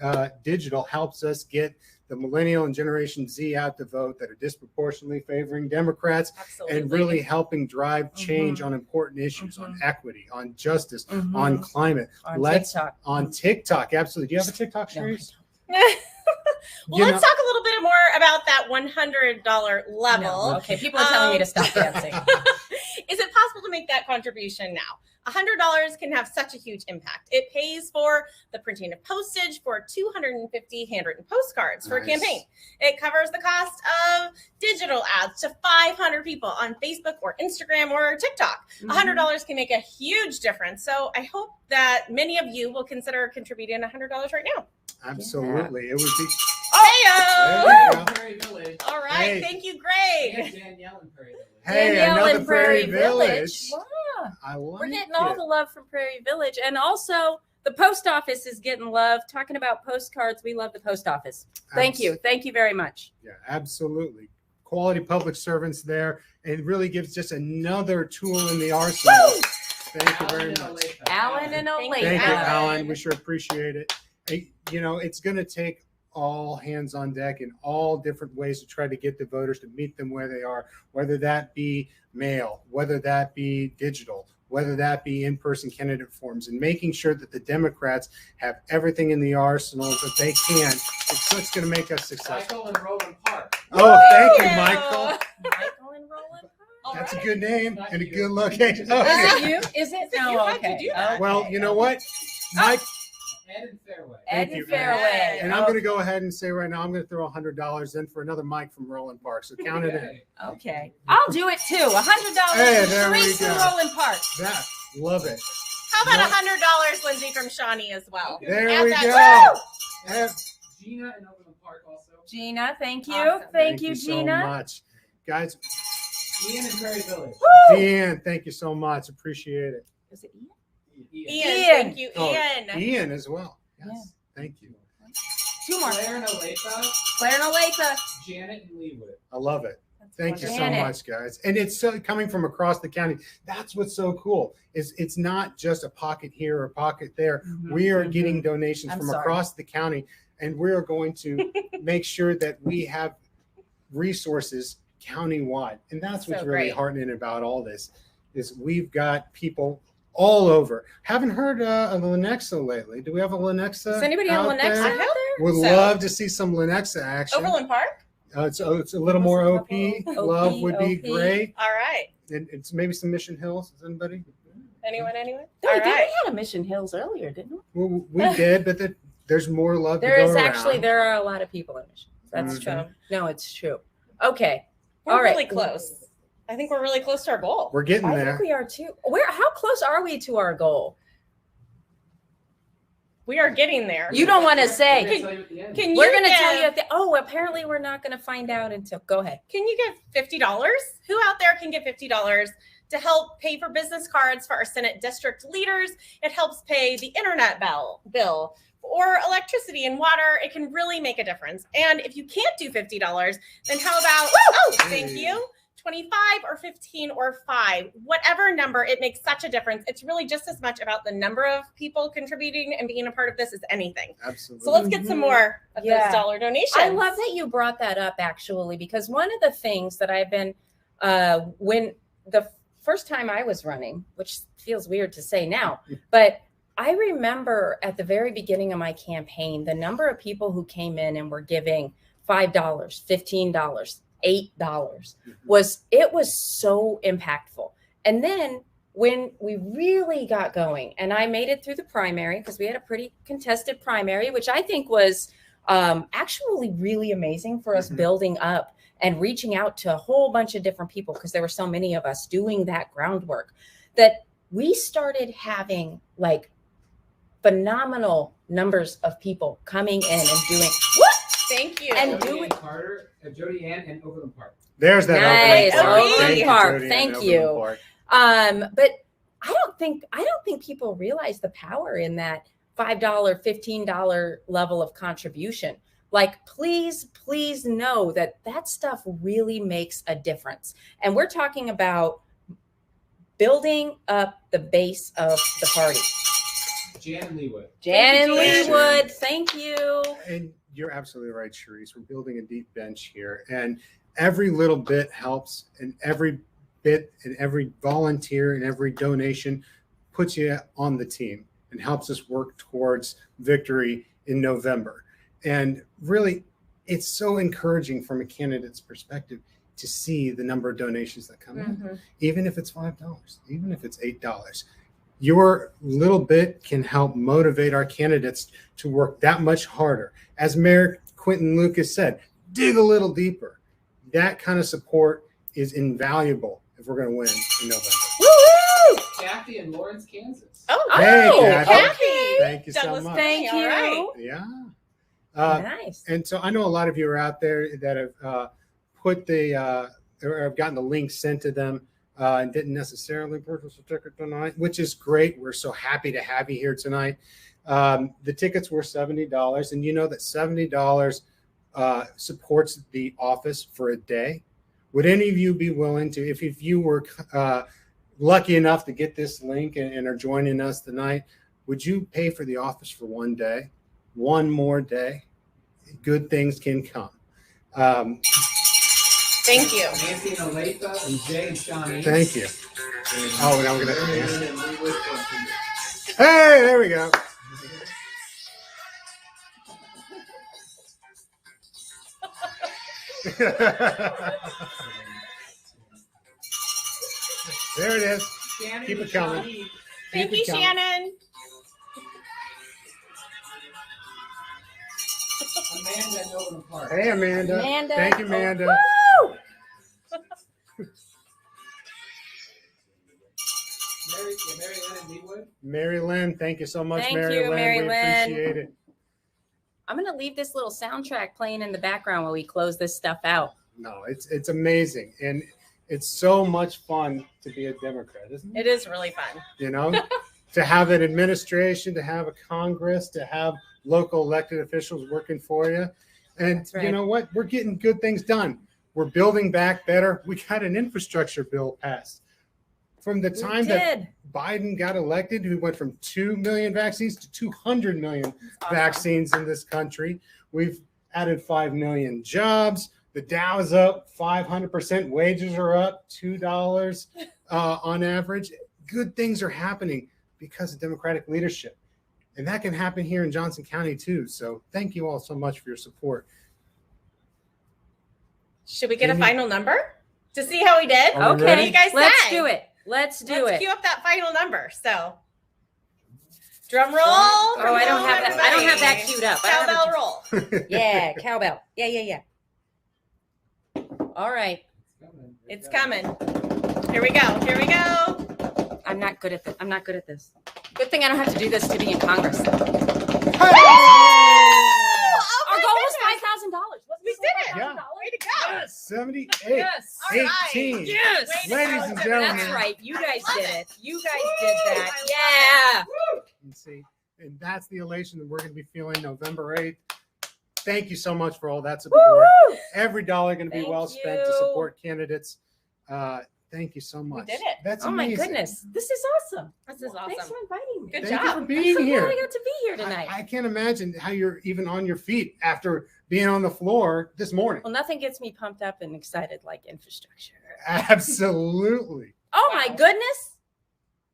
Speaker 4: digital helps us get the millennial and Generation Z out to vote that are disproportionately favoring Democrats.
Speaker 5: Absolutely.
Speaker 4: And really helping drive change on important issues, on equity, on justice,
Speaker 11: Mhm.
Speaker 4: on climate.
Speaker 11: On
Speaker 4: TikTok.
Speaker 11: TikTok.
Speaker 4: On TikTok, absolutely. Do you have a TikTok,
Speaker 11: No, I
Speaker 4: Sharice?
Speaker 5: Well,
Speaker 4: You
Speaker 5: let's talk a little bit more about that $100 level.
Speaker 11: No. Okay, people are telling me to stop dancing.
Speaker 5: Is it possible to make that contribution now? $100 can have such a huge impact. It pays for the printing of postage for 250 handwritten postcards for a
Speaker 4: Nice.
Speaker 5: campaign. It covers the cost of digital ads to 500 people on Facebook or Instagram or TikTok. $100 can make a huge difference. So I hope that many of you will consider contributing $100 right now.
Speaker 4: Absolutely. It would be.
Speaker 5: Hey-o!
Speaker 4: There we go.
Speaker 12: Prairie Village.
Speaker 5: All right.
Speaker 4: Hey.
Speaker 5: Thank you, Greg.
Speaker 12: And Danielle and Prairie Village.
Speaker 4: Hey,
Speaker 11: Danielle
Speaker 4: another
Speaker 11: and
Speaker 4: Prairie Village.
Speaker 11: Wow.
Speaker 4: I like
Speaker 11: We're getting
Speaker 4: it.
Speaker 11: all the love from Prairie Village. And also, the post office is getting love. Talking about postcards, we love the post office. Thank you. Thank you very much.
Speaker 4: Yeah, absolutely. Quality public servants there. It really gives just another tool in the arsenal.
Speaker 11: Woo!
Speaker 4: Thank you
Speaker 12: Alan
Speaker 4: very
Speaker 12: and
Speaker 4: much.
Speaker 12: Olathe.
Speaker 11: Alan and
Speaker 5: Thank
Speaker 11: Olathe.
Speaker 5: you,
Speaker 4: Thank you,
Speaker 5: Alan.
Speaker 4: Alan. We sure appreciate it. Hey, you know, it's going to take all hands on deck in all different ways to try to get the voters to meet them where they are, whether that be mail, whether that be digital, whether that be in-person candidate forms, and making sure that the Democrats have everything in the arsenal that they can. It's what's going to make us successful.
Speaker 12: Michael and Roland Park.
Speaker 4: Oh, thank you, Michael.
Speaker 11: Michael and Roland.
Speaker 5: All
Speaker 4: That's
Speaker 5: right.
Speaker 4: a good name
Speaker 12: Not
Speaker 4: and a
Speaker 12: you.
Speaker 4: good location.
Speaker 11: Is
Speaker 4: Okay.
Speaker 11: it you? Is it?
Speaker 5: you?
Speaker 11: No,
Speaker 5: How'd you
Speaker 11: okay.
Speaker 5: do that?
Speaker 4: Well, you know what, Mike,
Speaker 12: Ed and Fairway.
Speaker 11: Ed
Speaker 4: Thank you,
Speaker 11: and Fairway.
Speaker 4: and I'm going to go ahead and say right now, I'm going to throw $100 in for another mic from Roland Park. So count it in.
Speaker 12: Okay.
Speaker 11: Okay. I'll do it too. $100
Speaker 4: Hey,
Speaker 11: from
Speaker 4: there we
Speaker 11: Sharice
Speaker 4: go.
Speaker 11: and Roland Park.
Speaker 4: That, love it.
Speaker 5: How about $100, Lindsay, from Shawnee as well?
Speaker 4: There
Speaker 5: Add
Speaker 4: we
Speaker 5: that
Speaker 4: go. Have-
Speaker 12: Gina and Overland Park also.
Speaker 11: Gina, thank you.
Speaker 5: Awesome.
Speaker 11: Thank you,
Speaker 4: so
Speaker 11: Gina.
Speaker 4: much. Guys,
Speaker 12: Ian and Prairie Village.
Speaker 4: Deanne, thank you so much. Appreciate it.
Speaker 11: Is it Ian?
Speaker 5: Ian. Thank you,
Speaker 4: Oh,
Speaker 5: Ian.
Speaker 4: Ian as well. Yes, thank you.
Speaker 11: 2 more.
Speaker 12: Claire and Olathe,
Speaker 11: Claire and Olathe.
Speaker 12: Janet and Leewood.
Speaker 4: I love it. Thank you so
Speaker 11: Janet.
Speaker 4: much, guys. And it's so coming from across the county. That's what's so cool. Is it's not just a pocket here or a pocket there. We are getting donations from across the county, and we are going to make sure that we have resources countywide. And that's what's
Speaker 11: So
Speaker 4: really
Speaker 11: great.
Speaker 4: heartening about all this is we've got people all over. Haven't heard of Lenexa lately. Do we have a Lenexa?
Speaker 11: Does anybody have
Speaker 4: out
Speaker 11: Lenexa
Speaker 4: there?
Speaker 11: out there?
Speaker 4: Would
Speaker 5: So-
Speaker 4: love to see some Lenexa action.
Speaker 5: Overland Park.
Speaker 4: It's a little more OP. Love would be
Speaker 11: OP.
Speaker 4: great.
Speaker 5: All right.
Speaker 4: And it's maybe some Mission Hills. Is anybody?
Speaker 5: Anyone?
Speaker 11: Wait,
Speaker 5: All
Speaker 11: didn't
Speaker 5: right.
Speaker 11: we had a Mission Hills earlier, didn't we?
Speaker 4: We did, but there's more love
Speaker 11: There
Speaker 4: to go
Speaker 11: is
Speaker 4: around.
Speaker 11: actually, there are a lot of people in Mission. That's
Speaker 4: Mhm.
Speaker 11: true. No, it's true. Okay.
Speaker 5: We're
Speaker 11: All right.
Speaker 5: really close. I think we're really close to our goal.
Speaker 4: We're getting
Speaker 11: I
Speaker 4: there.
Speaker 11: think we are too. How close are we to our goal?
Speaker 5: We are getting there.
Speaker 11: You don't want to say.
Speaker 12: I'll tell you at the end.
Speaker 5: Can
Speaker 11: We're
Speaker 5: you
Speaker 11: going to tell
Speaker 5: give-
Speaker 11: you at the, oh, apparently we're not going to find out until, go ahead.
Speaker 5: Can you give $50? Who out there can give $50 to help pay for business cards for our Senate district leaders? It helps pay the internet bill or electricity and water. It can really make a difference. And if you can't do $50, then how about, thank you, 25 or 15 or 5, whatever number, it makes such a difference. It's really just as much about the number of people contributing and being a part of this as anything.
Speaker 4: Absolutely.
Speaker 5: So let's get some more of
Speaker 11: Yeah.
Speaker 5: those dollar donations.
Speaker 11: I love that you brought that up actually, because one of the things that I've been, when the first time I was running, which feels weird to say now, but I remember at the very beginning of my campaign, the number of people who came in and were giving $5, $15, $8 was so impactful. And then when we really got going and I made it through the primary, because we had a pretty contested primary, which I think was actually really amazing for us building up and reaching out to a whole bunch of different people, because there were so many of us doing that groundwork, that we started having like phenomenal numbers of people coming in and doing what?
Speaker 5: Thank you.
Speaker 11: And
Speaker 12: Jody
Speaker 11: do
Speaker 12: Ann
Speaker 11: it.
Speaker 12: Carter, Jody Ann and Overland Park.
Speaker 4: There's that.
Speaker 11: Nice.
Speaker 4: Overland Park.
Speaker 5: Overland
Speaker 4: Thank you,
Speaker 11: Park.
Speaker 4: Jody,
Speaker 11: Thank
Speaker 4: and
Speaker 11: you.
Speaker 4: Overland Park.
Speaker 11: But I don't think people realize the power in that $5, $15 level of contribution. Like, please know that stuff really makes a difference. And we're talking about building up the base of the party.
Speaker 12: Jan and Leewood.
Speaker 11: Jan and
Speaker 5: Jan.
Speaker 11: Leewood, thank you.
Speaker 4: And you're absolutely right, Charisse. We're building a deep bench here, and every little bit helps, and every bit and every volunteer and every donation puts you on the team and helps us work towards victory in November. And really, it's so encouraging from a candidate's perspective to see the number of donations that come in, even if it's $5, even if it's $8. Your little bit can help motivate our candidates to work that much harder. As Mayor Quentin Lucas said, dig a little deeper. That kind of support is invaluable if we're going to win in November.
Speaker 11: Woo-hoo!
Speaker 12: Kathy in Lawrence, Kansas.
Speaker 5: Oh,
Speaker 4: Hey,
Speaker 11: Kathy.
Speaker 5: Kathy.
Speaker 4: Thank you so
Speaker 5: Douglas
Speaker 4: much.
Speaker 11: Thank
Speaker 5: All
Speaker 11: you.
Speaker 5: right.
Speaker 4: Yeah.
Speaker 11: Nice.
Speaker 4: And so I know a lot of you are out there that have put or have gotten the link sent to them and didn't necessarily purchase a ticket tonight, which is great. We're so happy to have you here tonight. The tickets were $70, and you know that $70 supports the office for a day. Would any of you be willing to, if you were lucky enough to get this link and are joining us tonight, would you pay for the office for one day? One more day? Good things can come.
Speaker 5: Thank you.
Speaker 12: Nancy and Olathe and Jay and Shawnee.
Speaker 4: Thank you. Oh, now we're
Speaker 12: Jan
Speaker 4: gonna.
Speaker 12: and Leewood from
Speaker 4: Hey, there we go. There it is.
Speaker 12: Shannon
Speaker 4: Keep
Speaker 12: and
Speaker 4: it coming.
Speaker 12: Shawnee.
Speaker 5: Thank
Speaker 4: Keep
Speaker 5: you,
Speaker 4: it coming.
Speaker 5: Shannon.
Speaker 12: Amanda and Overland Park.
Speaker 4: Hey, Amanda.
Speaker 11: Amanda.
Speaker 4: Thank you, Amanda.
Speaker 11: Woo!
Speaker 12: Mary Lynn and Leewood.
Speaker 4: Mary Lynn, thank you so much,
Speaker 11: Thank
Speaker 4: Mary
Speaker 11: you,
Speaker 4: Lynn.
Speaker 11: Mary
Speaker 4: We
Speaker 11: Lynn.
Speaker 4: appreciate it.
Speaker 11: I'm going to leave this little soundtrack playing in the background while we close this stuff out.
Speaker 4: No, it's amazing, and it's so much fun to be a Democrat, isn't it?
Speaker 5: It is really fun.
Speaker 4: You know, to have an administration, to have a Congress, to have local elected officials working for you. And
Speaker 6: right.
Speaker 4: you know what? We're getting good things done. We're building back better. We got an infrastructure bill passed. From the time that Biden got elected, we went from 2 million vaccines to 200 million vaccines in this country. We've added 5 million jobs. The Dow is up 500%. Wages are up $2 on average. Good things are happening because of Democratic leadership. And that can happen here in Johnson County too. So thank you all so much for your support.
Speaker 5: Should we get a final number to see how we did?
Speaker 4: Are we
Speaker 5: What do you guys
Speaker 11: Let's
Speaker 5: say?
Speaker 11: do it. Let's
Speaker 5: Cue up that final number. So, drum roll.
Speaker 11: Oh, I don't have that. I don't have that queued up.
Speaker 5: Cowbell roll.
Speaker 11: Yeah, cowbell. Yeah. All right.
Speaker 5: It's coming. Here we go.
Speaker 11: I'm not good at this. Good thing I don't have to do this to be in Congress. Our goal was $5,000.
Speaker 5: We did it.
Speaker 4: Yeah.
Speaker 5: Way to go.
Speaker 4: 78,
Speaker 11: Yes.
Speaker 4: 18.
Speaker 11: Yes.
Speaker 4: Ladies and gentlemen.
Speaker 11: That's right. You guys did it. You guys did that. Yeah.
Speaker 4: And see, and that's the elation that we're going to be feeling November 8th. Thank you so much for all that support.
Speaker 11: Woo-hoo!
Speaker 4: Every dollar going to be
Speaker 11: Thank
Speaker 4: well spent to
Speaker 11: you.
Speaker 4: support candidates. Thank you so much.
Speaker 5: did it.
Speaker 4: That's
Speaker 11: Oh my
Speaker 4: amazing.
Speaker 11: goodness. This is awesome.
Speaker 5: This is
Speaker 11: Thanks
Speaker 5: awesome.
Speaker 11: for inviting me.
Speaker 5: Good
Speaker 4: Thank you
Speaker 5: job.
Speaker 4: for being
Speaker 11: I'm so
Speaker 4: here.
Speaker 11: glad I got to be here tonight.
Speaker 4: I can't imagine how you're even on your feet after being on the floor this morning.
Speaker 11: Well, nothing gets me pumped up and excited like infrastructure.
Speaker 4: Absolutely.
Speaker 11: Oh
Speaker 5: Wow.
Speaker 11: my goodness.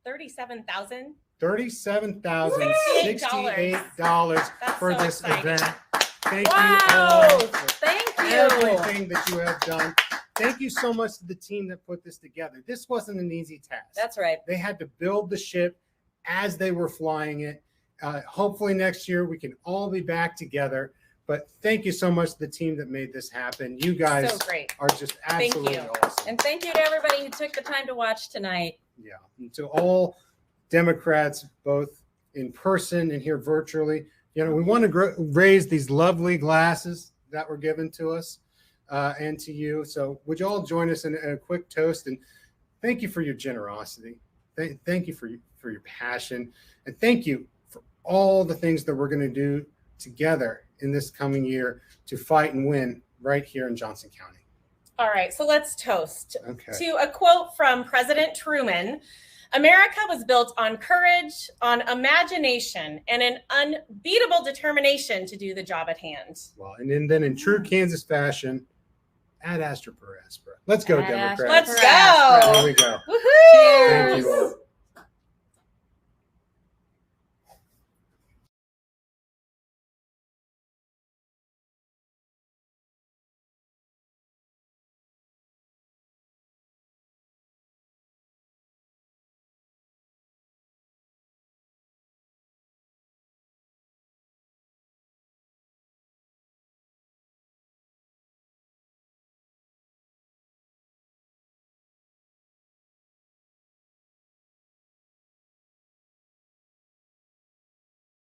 Speaker 5: $37,000.
Speaker 4: $37,068
Speaker 5: That's
Speaker 4: for
Speaker 5: so
Speaker 4: this
Speaker 5: exciting.
Speaker 4: event. Thank
Speaker 11: Wow.
Speaker 4: you all for
Speaker 11: Thank you.
Speaker 4: everything that you have done. Thank you so much to the team that put this together. This wasn't an easy task.
Speaker 11: That's right.
Speaker 4: They had to build the ship as they were flying it. Hopefully next year we can all be back together. But thank you so much to the team that made this happen. You guys
Speaker 5: So great.
Speaker 4: are just absolutely
Speaker 5: you.
Speaker 4: awesome.
Speaker 11: And thank you to everybody who took the time to watch tonight.
Speaker 4: Yeah. And to all Democrats, both in person and here virtually, you know, we want to raise these lovely glasses that were given to us and to you. So would you all join us in a quick toast? And thank you for your generosity. Thank you for your passion. And thank you for all the things that we're going to do together in this coming year to fight and win right here in Johnson County.
Speaker 5: All right, so let's toast
Speaker 4: Okay.
Speaker 5: to a quote from President Truman. America was built on courage, on imagination, and an unbeatable determination to do the job at hand.
Speaker 4: Well, and then in true Kansas fashion, ad astra per aspera. Let's go,
Speaker 11: Ad astra
Speaker 4: Democrats.
Speaker 5: Let's go.
Speaker 4: There we go.
Speaker 5: Woohoo!
Speaker 4: Thank you all.